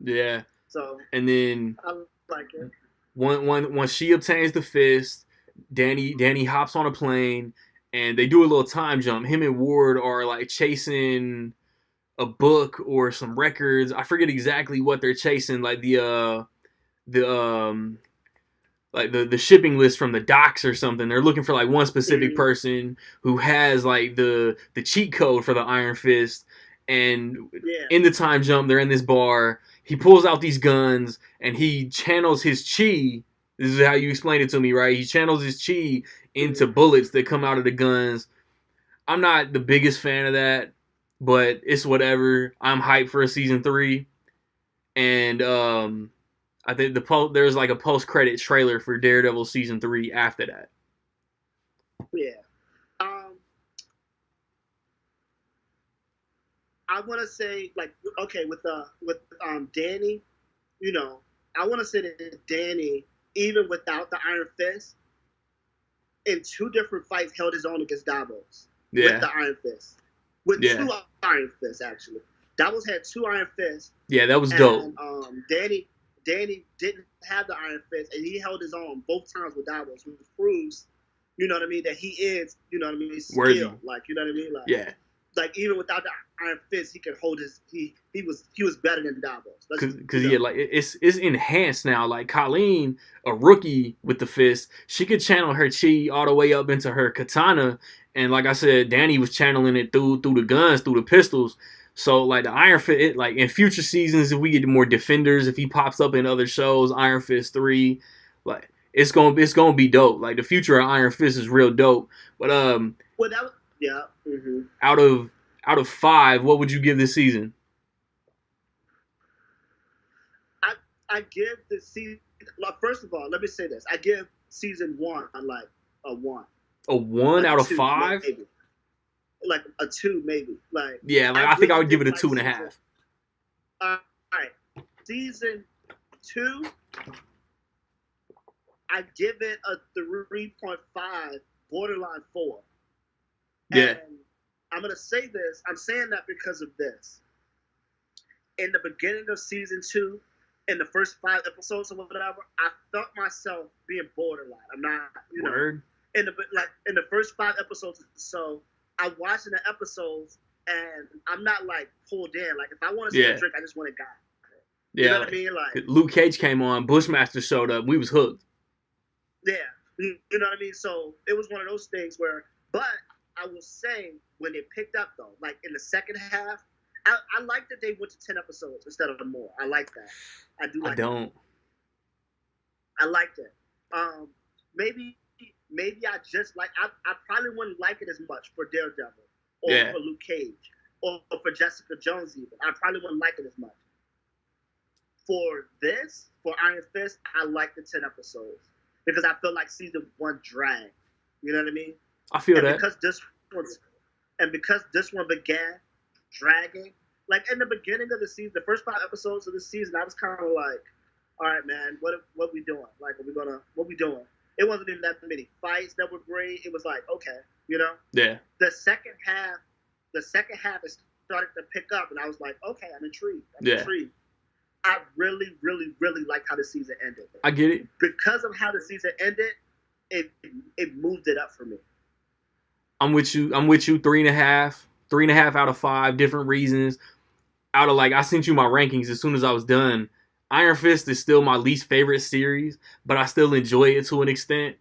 S1: Yeah.
S3: So
S1: and then
S3: I like it.
S1: Once she obtains the fist, Danny hops on a plane and they do a little time jump. Him and Ward are like chasing a book or some records. I forget exactly what they're chasing, like the shipping list from the docks or something. They're looking for like one specific person who has like the cheat code for the Iron Fist. And in the time jump, they're in this bar. He pulls out these guns and he channels his chi. This is how you explain it to me, right? He channels his chi into bullets that come out of the guns. I'm not the biggest fan of that, but it's whatever. I'm hyped for a season 3. And I think there's like a post-credit trailer for Daredevil season 3 after that.
S3: Yeah. I want to say, like, okay, with Danny, I want to say that Danny, even without the Iron Fist, in 2 different fights held his own against Davos
S1: Yeah.
S3: with the Iron Fist. With
S1: Yeah.
S3: 2 Iron Fists, actually. Davos had 2 Iron Fists.
S1: Yeah, that was dope.
S3: And Danny didn't have the Iron Fist, and he held his own both times with Davos, which proves, you know what I mean, that he is, you know what I mean,
S1: Worthy.
S3: skilled. Like, you know what I mean? Like,
S1: Yeah.
S3: Like, even without the Iron Fist, he could hold his. He was better than Davos.
S1: Because yeah, like it's enhanced now. Like Colleen, a rookie with the fist, she could channel her chi all the way up into her katana, and like I said, Danny was channeling it through the guns, through the pistols. So like the Iron Fist, like in future seasons, if we get more defenders, if he pops up in other shows, Iron Fist 3, like it's gonna be dope. Like the future of Iron Fist is real dope. But
S3: well, that was, yeah. Mm-hmm.
S1: Out of 5, what would you give this season?
S3: I give the season. Like, first of all, let me say this: I give season 1 like a 1.
S1: A 1 out of
S3: 2,
S1: 5?
S3: maybe. Like a 2, maybe. Like
S1: yeah, like I think I would give it a
S3: like
S1: 2.5.
S3: All right, season 2, I give it a 3.5, borderline 4.
S1: Yeah.
S3: And I'm gonna say this. I'm saying that because of this. In the beginning of season 2, in the first 5 episodes or whatever, I felt myself being borderline. I'm not, you know,
S1: Word.
S3: in the first 5 episodes. So I'm watching the episodes and I'm not like pulled in. Like if I want to see a drink, I just want a guy.
S1: Yeah,
S3: you know what I mean? Like
S1: Luke Cage came on, Bushmaster showed up, we was hooked.
S3: Yeah, you know what I mean. So it was one of those things where, but I will say when they picked up though, like in the second half, I like that they went to 10 episodes instead of more. I like that. I do. Like
S1: I don't.
S3: That. I liked it. Maybe I just like I probably wouldn't like it as much for Daredevil or for Luke Cage or for Jessica Jones even. I probably wouldn't like it as much. For Iron Fist, I like the 10 episodes because I feel like season 1 dragged. You know what I mean?
S1: I feel that.
S3: Because this one began dragging, like in the beginning of the season, the first 5 episodes of the season, I was kind of like, all right, man, what we doing? Like, what we doing? It wasn't even that many fights that were great. It was like, okay, you know?
S1: Yeah.
S3: The second half it started to pick up, and I was like, okay, I'm intrigued. Intrigued. I really, really, really like how the season ended.
S1: I get it.
S3: Because of how the season ended, it moved it up for me.
S1: I'm with you. 3.5 out of 5, different reasons. Out of like, I sent you my rankings as soon as I was done. Iron Fist is still my least favorite series, but I still enjoy it to an extent.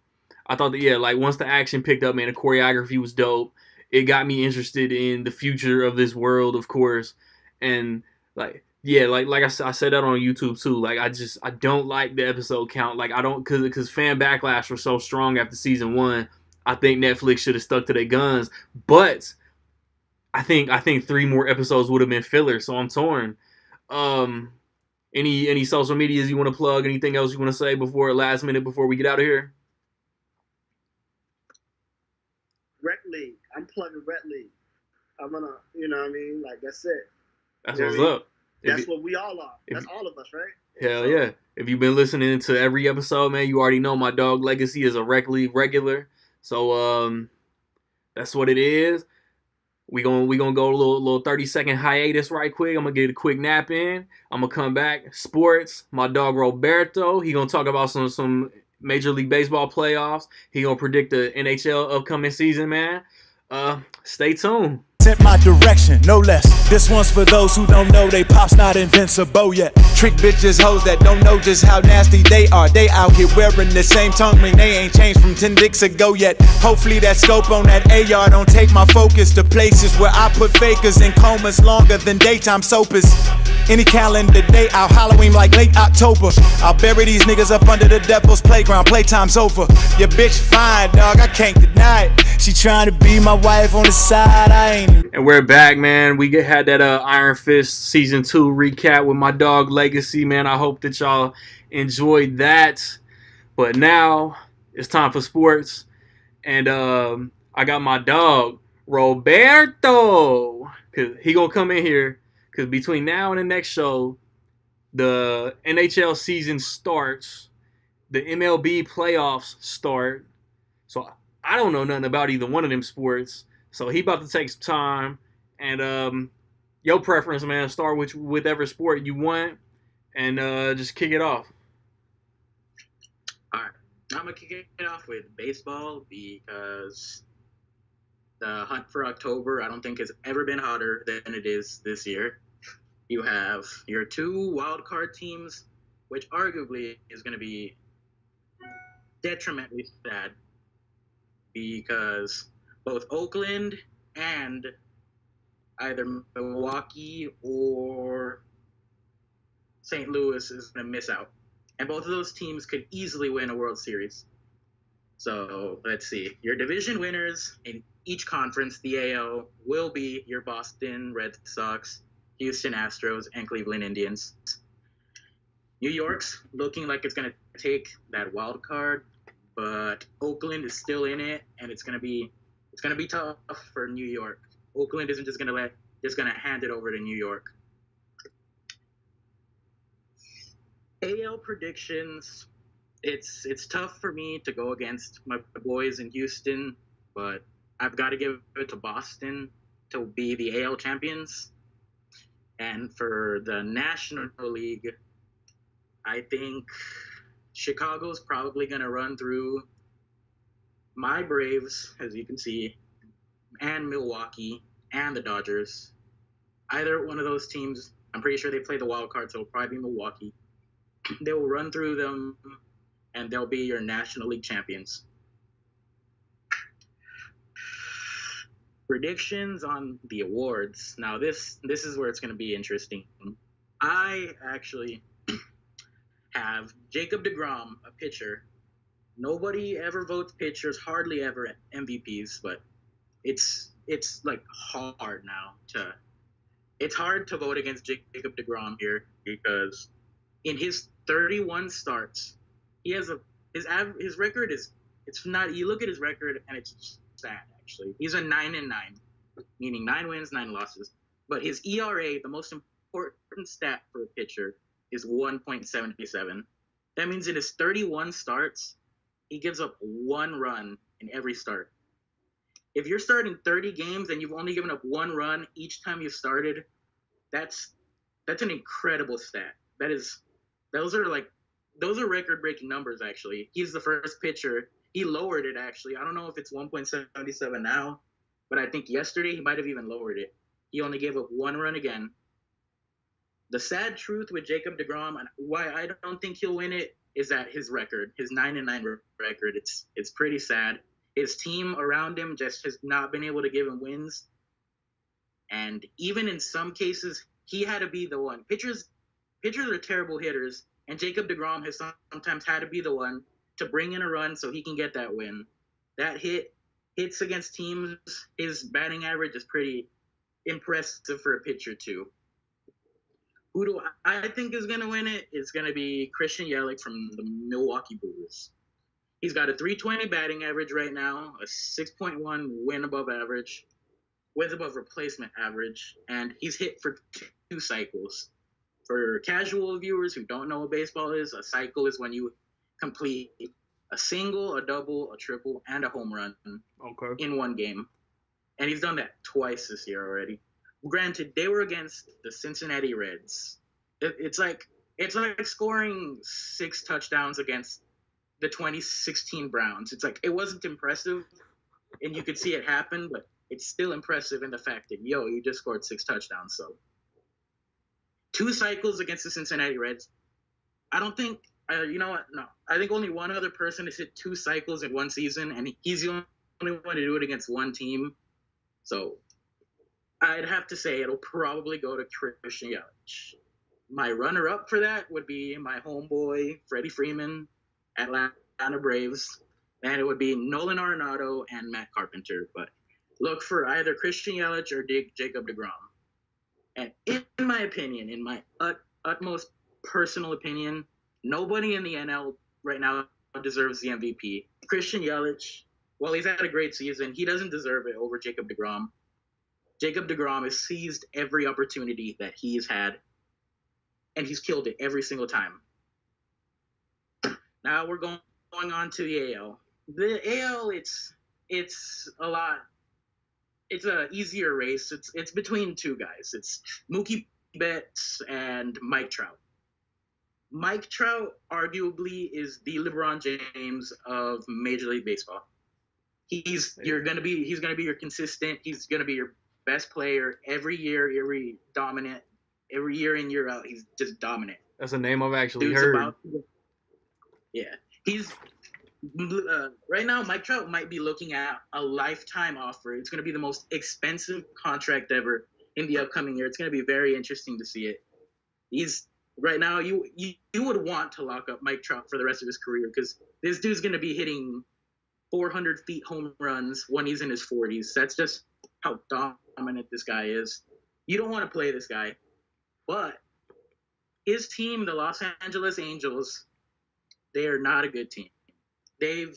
S1: I thought that, like once the action picked up, man, the choreography was dope. It got me interested in the future of this world, of course. And like, yeah, like I said that on YouTube too. Like I don't like the episode count. Like I don't, cause fan backlash was so strong after season 1. I think Netflix should have stuck to their guns, but I think 3 more episodes would have been filler. So I'm torn. Any social medias you want to plug? Anything else you want to say last minute before we get out of here?
S3: Rec League. I'm plugging Rec League. I'm gonna, you know what I mean? Like that's it.
S1: That's what's up.
S3: That's what we all are. That's all of us, right?
S1: Hell yeah. If you've been listening to every episode, man, you already know my dog Legacy is a Rec League regular. So that's what it is. We gonna go a little 30-second hiatus right quick. I'm gonna get a quick nap in. I'm gonna come back. Sports. My dog Robertó. He gonna talk about some Major League Baseball playoffs. He gonna predict the NHL upcoming season, man. Stay tuned.
S4: Sent my direction, no less. This one's for those who don't know they pop's not invincible yet. Trick bitches, hoes that don't know just how nasty they are. They out here wearing the same tongue ring. They ain't changed from 10 dicks ago yet. Hopefully that scope on that AR don't take my focus to places where I put fakers in comas longer than daytime soapers. Any calendar day, I'll Halloween like late October. I'll bury these niggas up under the devil's playground. Playtime's over. Your bitch fine, dog, I can't deny it. She trying to be my wife on the side, I ain't.
S1: And we're back, man. We had that Iron Fist Season 2 recap with my dog Legacy, man. I hope that y'all enjoyed that. But now, it's time for sports. And I got my dog, Robertó. Cause he gonna come in here. Because between now and the next show, the NHL season starts. The MLB playoffs start. So I don't know nothing about either one of them sports, so he about to take some time and your preference, man. Start with whatever sport you want and just kick it off.
S5: All right, I'm gonna kick it off with baseball because the hunt for October I don't think has ever been hotter than it is this year. You have your two wild card teams, which arguably is going to be detrimentally sad because both Oakland and either Milwaukee or St. Louis is going to miss out. And both of those teams could easily win a World Series. So let's see. Your division winners in each conference, the AL, will be your Boston Red Sox, Houston Astros, and Cleveland Indians. New York's looking like it's going to take that wild card, but Oakland is still in it, and it's going to be tough for New York. Oakland isn't just going to hand it over to New York. AL predictions. It's tough for me to go against my boys in Houston, but I've got to give it to Boston to be the AL champions. And for the National League, I think Chicago's probably going to run through my Braves, as you can see, and Milwaukee and the Dodgers. Either one of those teams, I'm pretty sure they play the wild card, so it'll probably be Milwaukee. They will run through them, and they'll be your National League champions. Predictions on the awards. Now, this is where it's going to be interesting. I actually have Jacob deGrom, a pitcher. Nobody ever votes pitchers, hardly ever MVPs, but it's like hard now to. It's hard to vote against Jacob deGrom here because in his 31 starts, he has his record is it's not. You look at his record and it's sad actually. He's a 9-9, meaning 9 wins, 9 losses. But his ERA, the most important stat for a pitcher, is 1.77. That means in his 31 starts, he gives up 1 run in every start. If you're starting 30 games and you've only given up 1 run each time you started, that's an incredible stat. Those are record-breaking numbers actually. He's the first pitcher. He lowered it actually. I don't know if it's 1.77 now, but I think yesterday he might have even lowered it. He only gave up 1 run again. The sad truth with Jacob deGrom and why I don't think he'll win it is that his record, his 9-9 record, it's pretty sad. His team around him just has not been able to give him wins. And even in some cases, he had to be the one. Pitchers are terrible hitters, and Jacob deGrom has sometimes had to be the one to bring in a run so he can get that win. That hits against teams, his batting average is pretty impressive for a pitcher too. Who do I think is going to win it? It's going to be Christian Yelich from the Milwaukee Brewers. He's got a 320 batting average right now, a 6.1 win above replacement average, and he's hit for 2 cycles. For casual viewers who don't know what baseball is, a cycle is when you complete a single, a double, a triple, and a home run in one game. And he's done that twice this year already. Granted, they were against the Cincinnati Reds. It's like scoring 6 touchdowns against the 2016 Browns. It's like it wasn't impressive, and you could see it happen, but it's still impressive in the fact that, you just scored 6 touchdowns. So 2 cycles against the Cincinnati Reds. I don't think you know what? No. I think only one other person has hit 2 cycles in one season, and he's the only one to do it against one team. So I'd have to say it'll probably go to Christian Yelich. My runner-up for that would be my homeboy, Freddie Freeman, Atlanta Braves, and it would be Nolan Arenado and Matt Carpenter. But look for either Christian Yelich or Jacob deGrom. And in my opinion, in my utmost personal opinion, nobody in the NL right now deserves the MVP. Christian Yelich, while he's had a great season, he doesn't deserve it over Jacob deGrom. Jacob deGrom has seized every opportunity that he's had, and he's killed it every single time. Now we're going on to the AL. The AL, it's a lot. It's a easier race. It's between two guys. It's Mookie Betts and Mike Trout. Mike Trout arguably is the LeBron James of Major League Baseball. He's gonna be your consistent. He's gonna be your best player every year, every dominant, every year in year out. He's just dominant.
S1: That's a name I've actually heard.
S5: He's right now. Mike Trout might be looking at a lifetime offer. It's gonna be the most expensive contract ever in the upcoming year. It's gonna be very interesting to see it. He's right now. You would want to lock up Mike Trout for the rest of his career because this dude's gonna be hitting 400 feet home runs when he's in his 40s. That's just how dominant this guy is. You don't want to play this guy. But his team, the Los Angeles Angels, they are not a good team. They've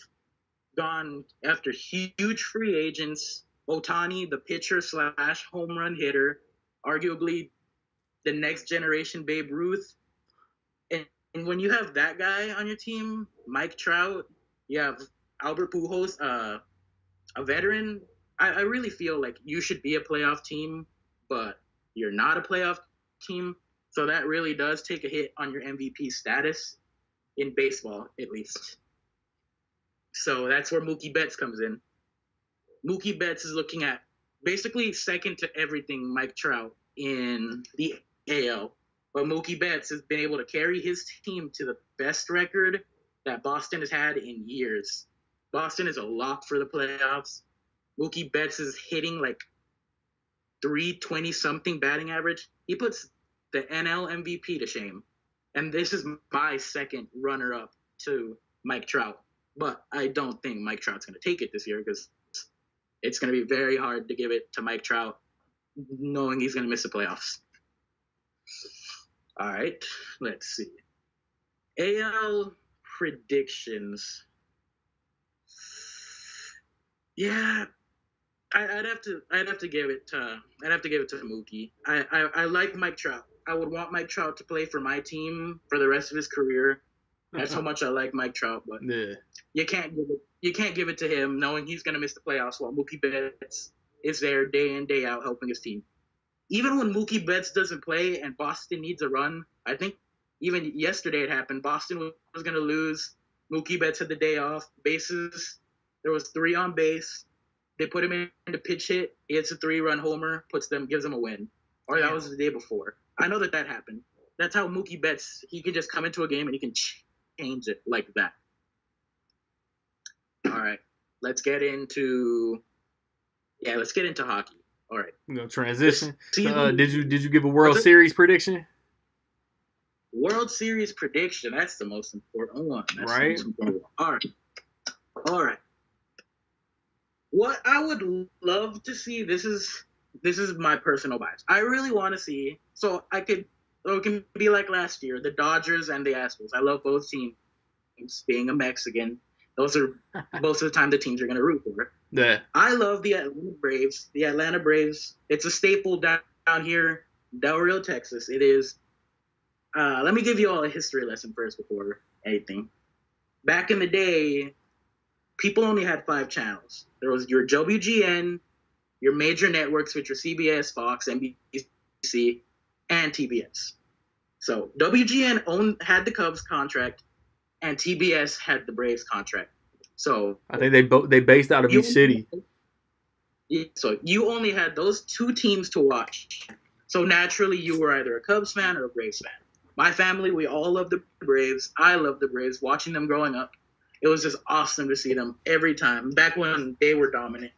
S5: gone after huge free agents. Ohtani, the pitcher / home run hitter, arguably the next generation Babe Ruth. And when you have that guy on your team, Mike Trout, you have Albert Pujols, a veteran. I really feel like you should be a playoff team, but you're not a playoff team. So that really does take a hit on your MVP status in baseball, at least. So that's where Mookie Betts comes in. Mookie Betts is looking at basically second to everything Mike Trout in the AL. But Mookie Betts has been able to carry his team to the best record that Boston has had in years. Boston is a lock for the playoffs. Mookie Betts is hitting like 320-something batting average. He puts the NL MVP to shame. And this is my second runner-up to Mike Trout. But I don't think Mike Trout's going to take it this year because it's going to be very hard to give it to Mike Trout knowing he's going to miss the playoffs. All right, let's see. AL predictions. Yeah, I'd have to give it to Mookie. I like Mike Trout. I would want Mike Trout to play for my team for the rest of his career. That's how much I like Mike Trout. But you can't give it to him knowing he's gonna miss the playoffs while Mookie Betts is there day in day out helping his team. Even when Mookie Betts doesn't play and Boston needs a run, I think even yesterday it happened. Boston was gonna lose. Mookie Betts had the day off. Bases. There was 3 on base. They put him in to pitch hit. He hits a 3-run homer, gives them a win. Or that was the day before. I know that happened. That's how Mookie Betts, he can just come into a game and he can change it like that. All right. Let's get into hockey. All right.
S1: Transition. Did you give a World Series prediction?
S5: World Series prediction. That's the most important one.
S1: Right.
S5: All right. What I would love to see, this is my personal bias. I really want to see, it can be like last year, the Dodgers and the Astros. I love both teams. Being a Mexican, those are most of the time the teams you're going to root for.
S1: Yeah.
S5: I love the Atlanta Braves. The Atlanta Braves, it's a staple down here, Del Rio, Texas. It is. Let me give you all a history lesson first before anything. Back in the day, people only had 5 channels. There was your WGN, your major networks, which were CBS, Fox, NBC, and TBS. So WGN had the Cubs contract, and TBS had the Braves contract. So
S1: I think they based out of each city.
S5: So you only had those 2 teams to watch. So naturally, you were either a Cubs fan or a Braves fan. My family, we all love the Braves. I love the Braves. Watching them growing up, it was just awesome to see them every time. Back when they were dominant,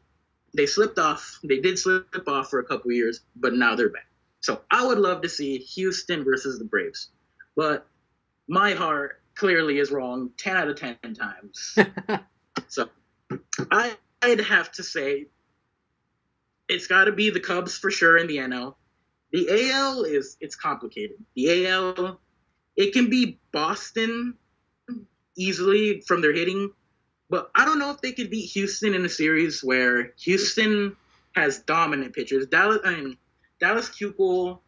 S5: they slipped off. They did slip off for a couple of years, but now they're back. So I would love to see Houston versus the Braves, but my heart clearly is wrong 10 out of 10 times. So I'd have to say it's got to be the Cubs for sure in the NL. The AL it's complicated. The AL, it can be Boston easily from their hitting, but I don't know if they could beat Houston in a series where Houston has dominant pitchers. Dallas Keuchel,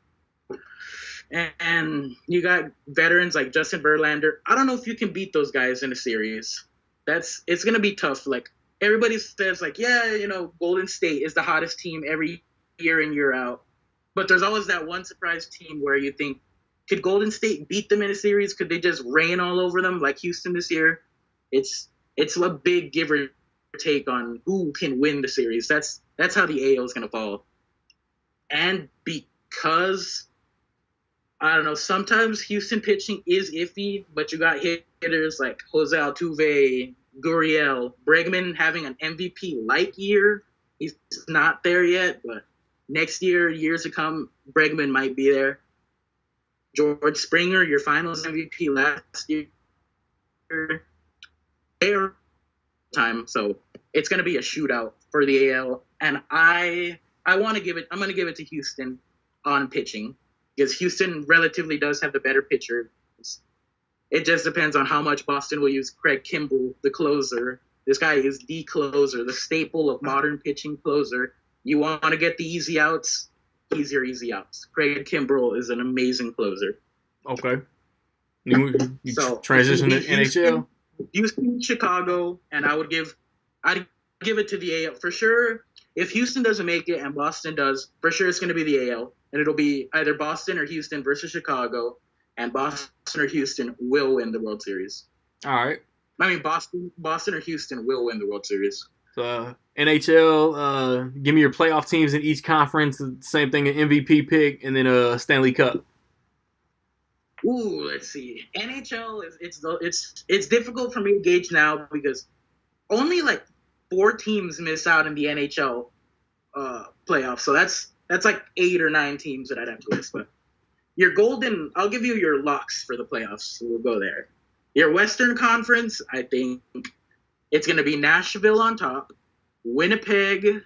S5: and you got veterans like Justin Verlander. I don't know if you can beat those guys in a series. It's going to be tough. Like, everybody says like, yeah, Golden State is the hottest team every year in, year out. But there's always that one surprise team where you think, could Golden State beat them in a series? Could they just rain all over them like Houston this year? It's a big give or take on who can win the series. That's how the AL is going to fall. And because, I don't know, sometimes Houston pitching is iffy, but you got hitters like Jose Altuve, Gurriel, Bregman having an MVP-like year. He's not there yet, but next year, years to come, Bregman might be there. George Springer, your finals MVP last year. Time, so it's going to be a shootout for the AL, and I'm going to give it to Houston on pitching, because Houston relatively does have the better pitcher. It just depends on how much Boston will use Craig Kimbrell, the closer. This guy is the closer, the staple of modern pitching closer. You want to get the easy outs, easy outs. Craig Kimbrell is an amazing closer.
S1: Okay. You
S5: So
S1: transition to NHL?
S5: Houston, Chicago, and I'd give it to the AL for sure. If Houston doesn't make it and Boston does, for sure it's going to be the AL, and it'll be either Boston or Houston versus Chicago, and Boston or Houston will win the World Series.
S1: All right.
S5: I mean, Boston or Houston will win the World Series.
S1: So NHL, give me your playoff teams in each conference. Same thing, an MVP pick, and then a Stanley Cup.
S5: Ooh, let's see. NHL it's difficult for me to gauge now because only like 4 teams miss out in the NHL playoffs. So that's like 8 or 9 teams that I'd have to list. But I'll give you your locks for the playoffs. So we'll go there. Your Western Conference, I think it's going to be Nashville on top, Winnipeg.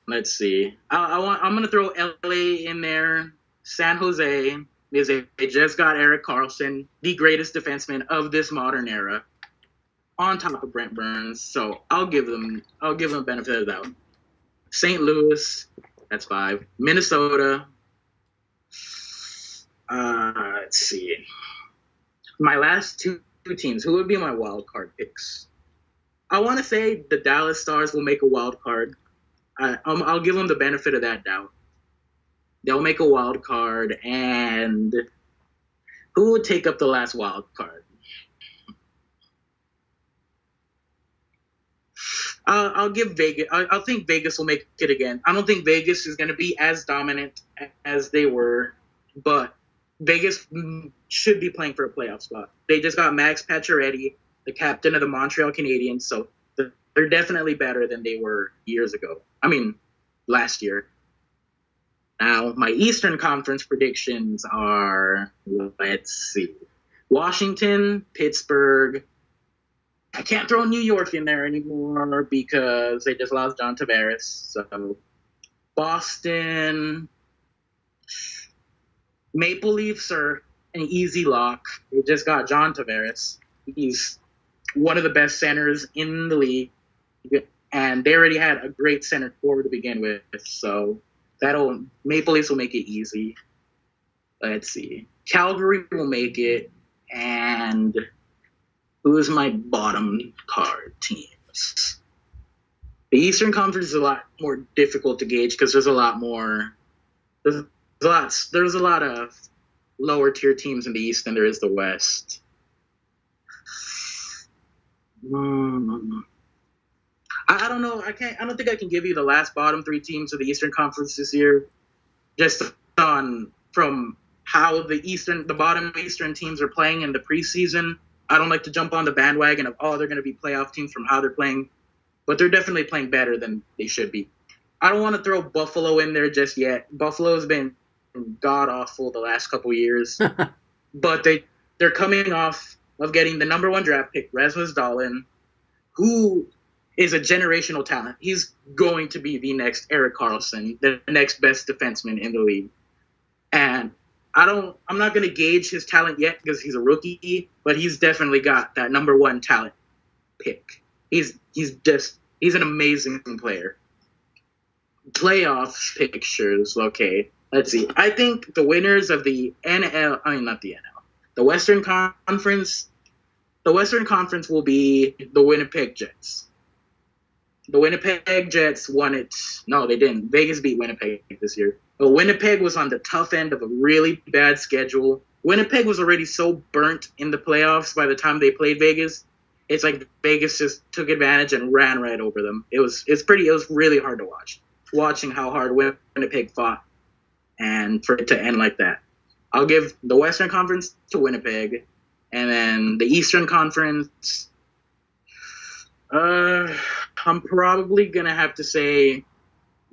S5: Let's see. I'm going to throw LA in there. San Jose, because they just got Erik Karlsson, the greatest defenseman of this modern era, on top of Brent Burns. So I'll give them the benefit of the doubt. St. Louis, that's 5. Minnesota. Let's see. My last two teams. Who would be my wild card picks? I want to say the Dallas Stars will make a wild card. I'll give them the benefit of that doubt. They'll make a wild card, and who would take up the last wild card? I'll give Vegas. I think Vegas will make it again. I don't think Vegas is going to be as dominant as they were, but Vegas should be playing for a playoff spot. They just got Max Pacioretty, the captain of the Montreal Canadiens, so they're definitely better than they were years ago. I mean, last year. Now, my Eastern Conference predictions are, let's see, Washington, Pittsburgh. I can't throw New York in there anymore because they just lost John Tavares. So, Boston, Maple Leafs are an easy lock. They just got John Tavares. He's one of the best centers in the league, and they already had a great center forward to begin with, so Maple Leafs will make it easy. Let's see. Calgary will make it, and who's my bottom card teams? The Eastern Conference is a lot more difficult to gauge because there's a lot of lower tier teams in the East than there is the West. I don't know. I don't think I can give you the last bottom 3 teams of the Eastern Conference this year, just from how the bottom Eastern teams are playing in the preseason. I don't like to jump on the bandwagon of they're going to be playoff teams from how they're playing, but they're definitely playing better than they should be. I don't want to throw Buffalo in there just yet. Buffalo's been god awful the last couple years, but they're coming off of getting the number 1 draft pick, Rasmus Dahlin, who is a generational talent. He's going to be the next Erik Karlsson, the next best defenseman in the league. And I'm not going to gauge his talent yet because he's a rookie, but he's definitely got that number 1 talent pick. He's an amazing player. Playoffs pictures, okay. Let's see. I think the winners of the the Western Conference, The Western Conference will be the Winnipeg Jets. The Winnipeg Jets won it. No, they didn't. Vegas beat Winnipeg this year. But Winnipeg was on the tough end of a really bad schedule. Winnipeg was already so burnt in the playoffs by the time they played Vegas. It's like Vegas just took advantage and ran right over them. It was really hard to watch. Watching how hard Winnipeg fought and for it to end like that. I'll give the Western Conference to Winnipeg, and then the Eastern Conference, I'm probably going to have to say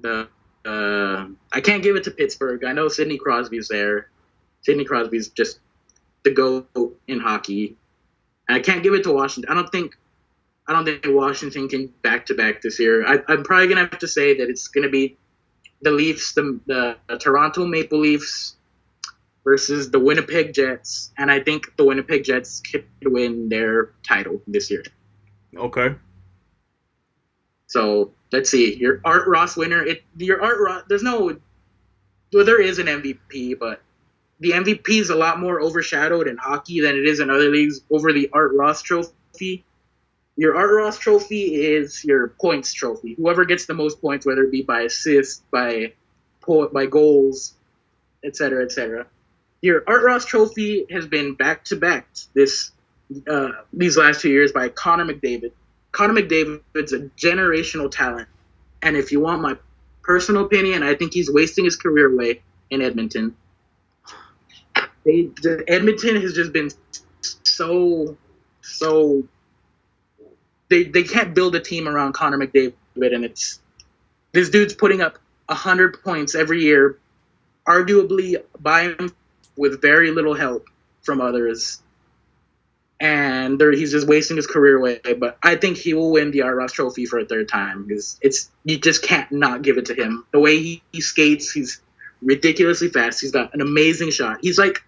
S5: I can't give it to Pittsburgh. I know Sidney Crosby's there. Sidney Crosby's just the GOAT in hockey. And I can't give it to Washington. I don't think Washington can back-to-back this year. I'm probably going to have to say that it's going to be the Leafs, the Toronto Maple Leafs versus the Winnipeg Jets. And I think the Winnipeg Jets could win their title this year.
S1: Okay.
S5: So let's see. Your Art Ross winner. There is an MVP, but the MVP is a lot more overshadowed in hockey than it is in other leagues over the Art Ross Trophy. Your Art Ross Trophy is your points trophy. Whoever gets the most points, whether it be by assists, by goals, etc., etc. Your Art Ross Trophy has been back-to-back these last 2 years by Connor McDavid. Connor McDavid's a generational talent, and if you want my personal opinion, I think he's wasting his career away in Edmonton. Edmonton has just been so they can't build a team around Connor McDavid, and this dude's putting up 100 points every year, arguably by him with very little help from others, and he's just wasting his career away. But I think he will win the Art Ross Trophy for a third time because you just can't not give it to him. The way he skates, he's ridiculously fast. He's got an amazing shot. He's like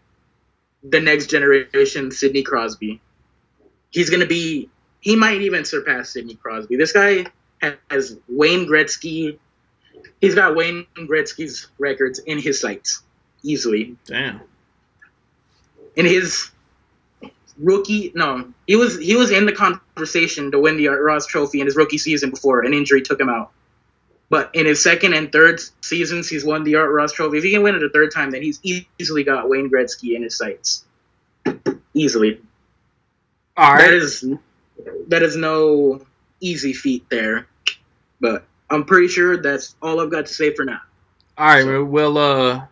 S5: the next generation Sidney Crosby. He might even surpass Sidney Crosby. This guy has Wayne Gretzky. He's got Wayne Gretzky's records in his sights easily.
S1: Damn.
S5: In his he was in the conversation to win the Art Ross Trophy in his rookie season before an injury took him out. But in his second and third seasons, he's won the Art Ross Trophy. If he can win it a third time, then he's easily got Wayne Gretzky in his sights. Easily.
S1: All right.
S5: That is no easy feat there. But I'm pretty sure that's all I've got to say for now.
S1: All right, man. Well,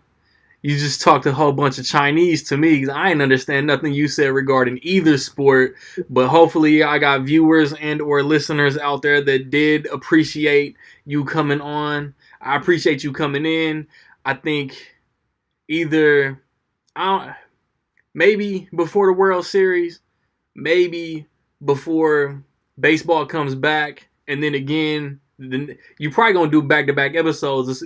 S1: you just talked a whole bunch of Chinese to me because I didn't understand nothing you said regarding either sport. But hopefully I got viewers and or listeners out there that did appreciate you coming on. I appreciate you coming in. I think maybe before the World Series, maybe before baseball comes back, and then again, you're probably going to do back-to-back episodes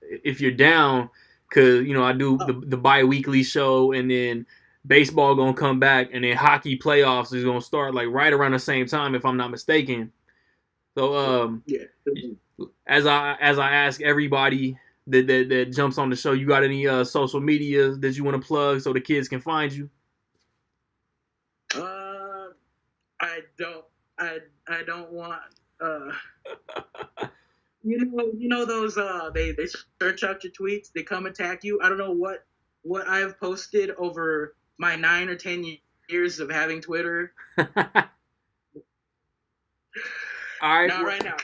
S1: if you're down. Because, I do the bi-weekly show, and then baseball going to come back, and then hockey playoffs is going to start like right around the same time, if I'm not mistaken. So, as I ask everybody that jumps on the show, you got any social media that you want to plug so the kids can find you?
S5: I don't want. You know those they search out your tweets, they come attack you. I don't know what I've posted over my 9 or 10 years of having Twitter.
S1: All right.
S5: Not right now.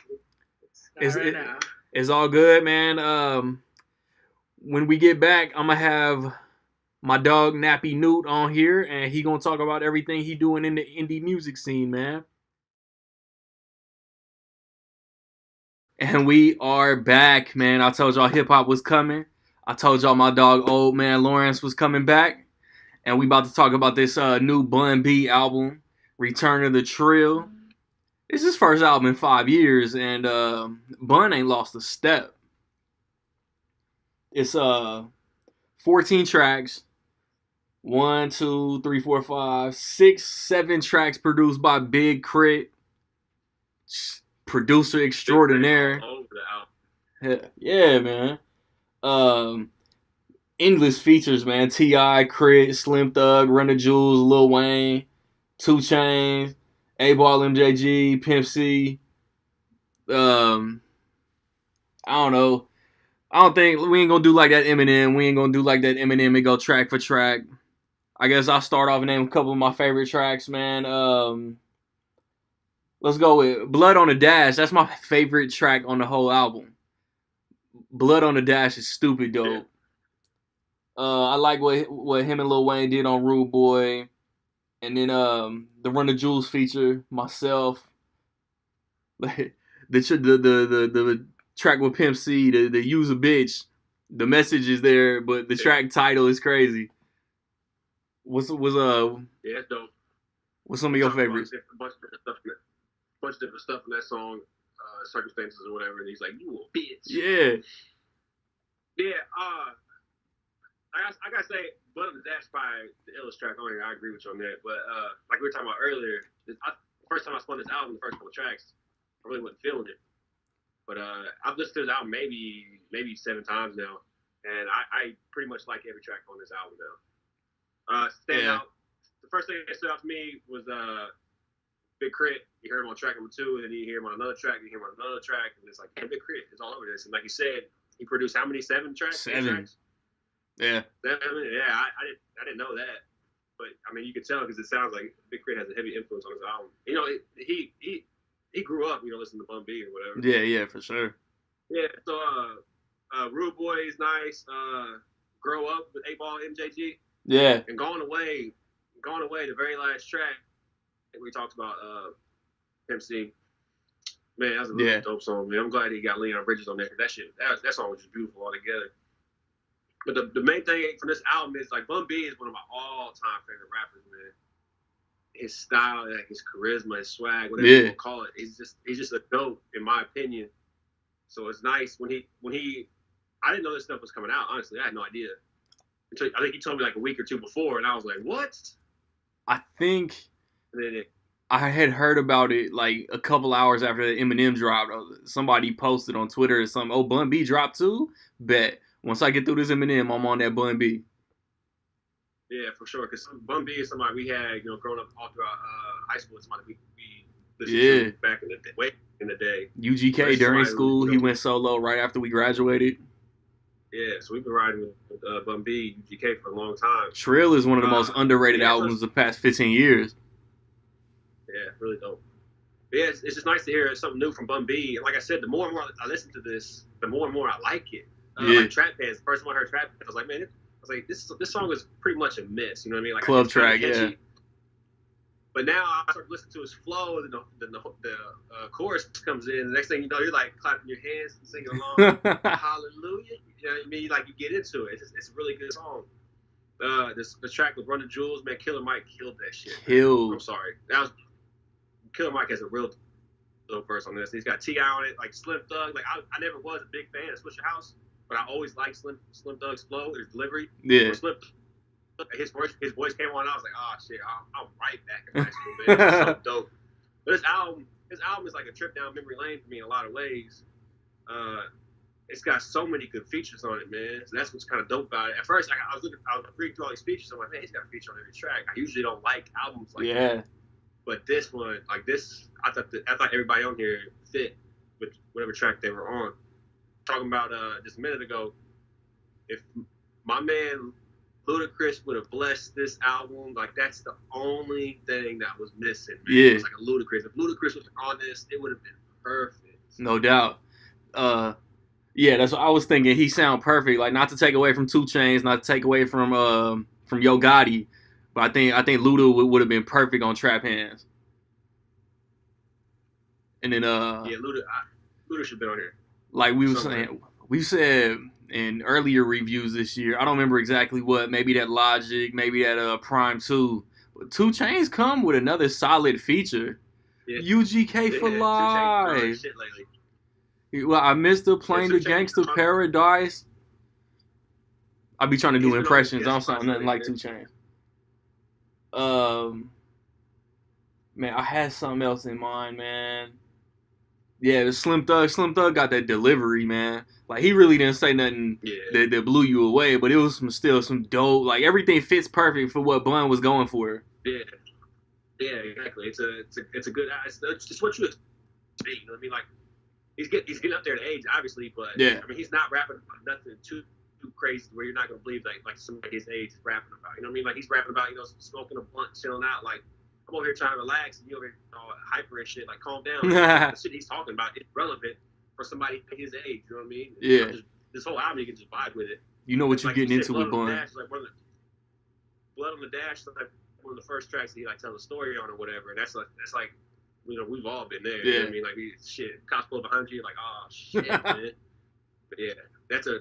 S1: It's all good, man. When we get back, I'm gonna have my dog Nappy Newt on here, and he gonna talk about everything he doing in the indie music scene, man. And we are back, man. I told y'all hip-hop was coming. I told y'all my dog OldManLawrence was coming back. And we about to talk about this new Bun B album, Return of the Trill. It's his first album in 5 years, and Bun ain't lost a step. It's 14 tracks. 1, 2, 3, 4, 5, 6, 7 tracks produced by Big Crit. Producer extraordinaire. Yeah, man. Endless features, man. T.I., Crit, Slim Thug, Run the Jewels, Lil Wayne, 2 Chainz, 8-Ball MJG, Pimp C. I don't know. I don't think we ain't gonna do like that Eminem. We ain't gonna do like that Eminem and go track for track. I guess I'll start off and name a couple of my favorite tracks, man. Let's go with Blood on the Dash. That's my favorite track on the whole album. Blood on the Dash is stupid dope. I like what him and Lil Wayne did on Rude Boy. And then the Run the Jewels feature, myself. The track with Pimp C, the Use a Bitch. The message is there, but the track title is crazy. What's
S6: Yeah, it's dope.
S1: What's some of your favorites?
S6: A bunch of different stuff in that song, circumstances or whatever, and he's like, "You a bitch."
S1: Yeah.
S6: Yeah. I gotta say, Blood on the Dash by the illest track on here. I agree with you on that. But like we were talking about earlier, first time I spun this album, the first couple tracks, I really wasn't feeling it. But I've listened to this album maybe 7 times now, and I pretty much like every track on this album now. Stand out. The first thing that stood out to me was Big Crit. You heard him on track number 2, and then you hear him on another track, you hear him on another track, and it's like, damn, Big Crit is all over this. And like you said, he produced how many? 7 tracks?
S1: 7.
S6: Tracks?
S1: Yeah.
S6: 7? Yeah, I didn't know that. But, I mean, you can tell because it sounds like Big Crit has a heavy influence on his album. You know, he grew up, listening to Bun B or whatever.
S1: Yeah, for sure.
S6: Yeah, so Rude Boy is nice. Grow Up with 8-Ball MJG.
S1: Yeah.
S6: And Gone Away, the very last track that we talked about, Pimp C. Man, that was a really dope song, man. I'm glad he got Leon Bridges on there because that song was just beautiful altogether. But the main thing from this album is like Bun B is one of my all-time favorite rappers, man. His style, like his charisma, his swag, whatever you want to call it, he's just a dope in my opinion. So it's nice when he I didn't know this stuff was coming out. Honestly, I had no idea. I think he told me like a week or 2 before, and I was like, "What?"
S1: I think
S6: and then
S1: I had heard about it like a couple hours after the Eminem dropped. Somebody posted on Twitter or something. Oh, Bun B dropped too. Bet once I get through this Eminem, I'm on that Bun B.
S6: Yeah, for sure. Because Bun B is somebody we had, growing up all throughout high school. It's somebody we listened to back in the day, way in the day.
S1: UGK during school, he went solo right after we graduated.
S6: Yeah, so we've been riding with Bun B, UGK for a long time.
S1: Trill is one of the most underrated albums of the past 15 years.
S6: Yeah, really dope. But yeah, it's just nice to hear something new from Bun B. And like I said, the more and more I listen to this, the more and more I like it. Like Trap Pants, the first time I heard Trap Pants, I was like, man, this song is pretty much a miss. You know what I mean? Like
S1: club track, yeah.
S6: But now I start listening to his flow, and the chorus comes in. The next thing you know, you're like clapping your hands and singing along, hallelujah. You know what I mean? Like you get into it. It's a really good song. The track with Run the Jewels, man, Killer Mike killed that shit.
S1: Killed.
S6: I'm sorry. Killer Mike has a real dope verse on this. He's got T.I. on it, like Slim Thug. Like I never was a big fan of Swisher House, but I always liked Slim Thug's flow, his delivery.
S1: Yeah.
S6: His voice came on. I was like, oh shit, I'm right back in high school, man. It's so dope. But his album is like a trip down memory lane for me in a lot of ways. It's got so many good features on it, man. So that's what's kind of dope about it. At first, I was reading through all these features. I'm like, man, he's got a feature on every track. I usually don't like albums like that. But this one, like this, I thought everybody on here fit with whatever track they were on. Talking about just a minute ago, if my man Ludacris would have blessed this album, like that's the only thing that was missing. Man.
S1: Yeah.
S6: It was like a Ludacris. If Ludacris was on this, it would have been perfect.
S1: No doubt. Yeah, that's what I was thinking. He sound perfect. Like not to take away from 2 Chainz, not to take away from Yo Gotti, but I think Luda would have been perfect on Trap Hands. And then
S6: Luda should have been on here.
S1: Like we said in earlier reviews this year, I don't remember exactly what, maybe that Logic, maybe that Prime 2. But 2 Chainz come with another solid feature. Yeah. UGK for life.
S6: Shit lately.
S1: Well, I missed the Playing the Gangsta Paradise. I be trying to do impressions. I don't sound nothing like 2 Chainz. Man, I had something else in mind, man. Yeah, the Slim Thug. Slim Thug got that delivery, man. Like, he really didn't say nothing that blew you away, but it was still some dope. Like, everything fits perfect for what Bun was going for.
S6: Yeah. Yeah, exactly. It's a good. It's just what you expect. You know what I mean? Like he's getting up there in age, obviously, but
S1: Yeah.
S6: I mean he's not rapping about nothing too crazy where you're not gonna believe like somebody his age is rapping about. You know what I mean? Like he's rapping about smoking a blunt, chilling out. Like I'm over here trying to relax, and you over here hyper and shit. Like calm down. The shit he's talking about is relevant for somebody his age. You know what I mean?
S1: Yeah.
S6: You know, this whole album you can just vibe with it.
S1: You know what you're
S6: like
S1: getting
S6: you
S1: into with Bun.
S6: like Blood on the Dash is like one of the first tracks that he like tells a story on or whatever, and that's like you know we've all been there.
S1: Yeah.
S6: You know what I mean? Like shit, cops pull behind you, like oh shit, man. But yeah, that's a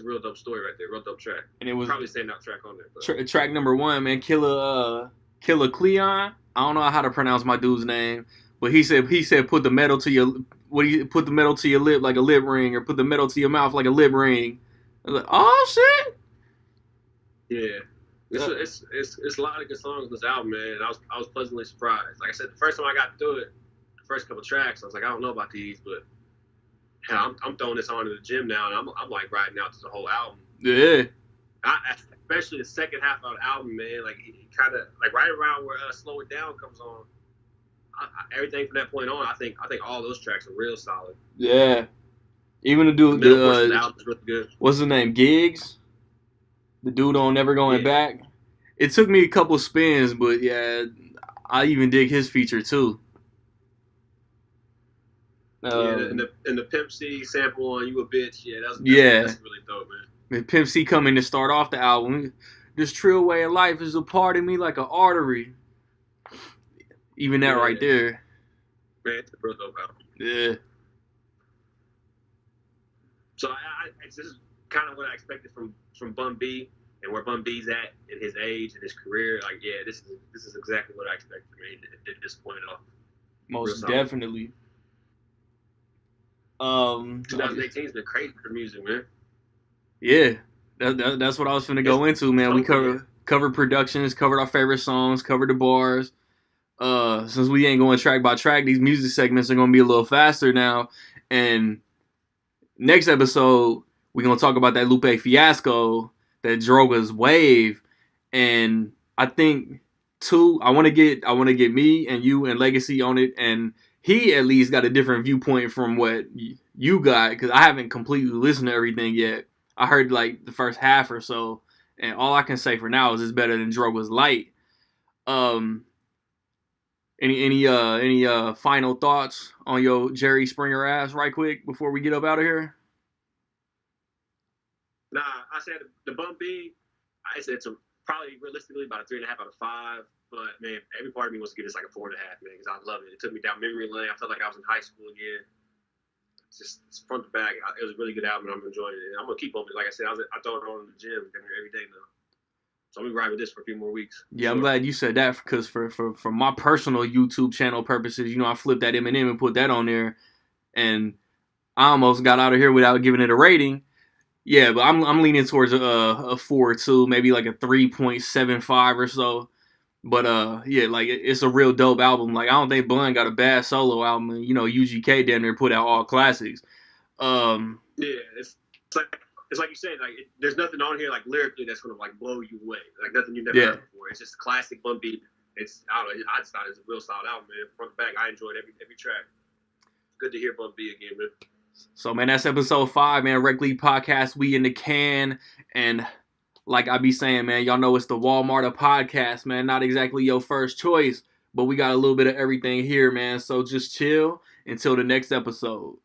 S6: real dope story right there, real dope track.
S1: And it was
S6: probably standout track on there. But.
S1: Track number 1, man. Killer Cleon. I don't know how to pronounce my dude's name, but he said put the metal to your put the metal to your lip like a lip ring, or put the metal to your mouth like a lip ring. I was like, oh shit.
S6: Yeah. It's a lot of good songs on this album, man. And I was pleasantly surprised. Like I said, the first time I got through it, the first couple tracks, I was like, I don't know about these, but hell, I'm throwing this on in the gym now, and I'm like riding out to the whole album.
S1: Yeah.
S6: Especially the second half of the album, man. Like he kind of like right around where Slow It Down comes on. Everything from that point on, I think all those tracks are real solid.
S1: Yeah. Even the dude,
S6: the album's really good.
S1: What's his name? Giggs. The dude on Never Going Back. It took me a couple spins, but yeah, I even dig his feature too.
S6: And the Pimp C sample on You a Bitch, that's really dope, man.
S1: And Pimp C coming to start off the album. This trill way of life is a part of me like an artery. Even that right there.
S6: Man, it's a real dope album.
S1: Yeah.
S6: So this is kind of what I expected from Bun B and where Bun B's at in his age and his career. Like, yeah, this is exactly what I expected from him. It didn't disappoint at all.
S1: Most definitely.
S6: 2018's been crazy for music, man.
S1: Yeah, that's what I was finna go into, man. We covered productions, covered our favorite songs, covered the bars. Since we ain't going track by track, these music segments are gonna be a little faster now. And next episode, we're gonna talk about that Lupe fiasco, that Droga's wave, and I think too, I wanna get me and you and Legacy on it, and he at least got a different viewpoint from what you got, because I haven't completely listened to everything yet. I heard like the first half or so, and all I can say for now is it's better than Droga's Light. Any final thoughts on your Jerry Springer ass right quick before we get up out of here?
S6: Nah, I said the Bun B, I said it's probably realistically about a 3.5 out of 5. But man, every part of me wants to give this like a 4.5, man, because I love it. It took me down memory lane. I felt like I was in high school again. It's front to back. It was a really good album, and I'm enjoying it. And I'm gonna keep on it. Like I said, I throw it on in the gym every day now. So I'm gonna ride with this for a few more weeks.
S1: Yeah, I'm glad you said that, because for my personal YouTube channel purposes, I flipped that Eminem and put that on there, and I almost got out of here without giving it a rating. Yeah, but I'm leaning towards a 4 too, maybe like a 3.75 or so. But yeah, like it's a real dope album. Like I don't think Bun got a bad solo album. And, UGK down there put out all classics.
S6: Yeah, it's like you said, like there's nothing on here like lyrically that's gonna like blow you away. Like nothing you've never heard before. It's just classic Bun B. I just thought it was a real solid album, man. Front to back, I enjoyed every track. Good to hear Bun B again, man.
S1: So man, that's episode 5, man. Rec League Podcast, we in the can, and like I be saying, man, y'all know it's the Walmart of podcast, man. Not exactly your first choice, but we got a little bit of everything here, man. So just chill until the next episode.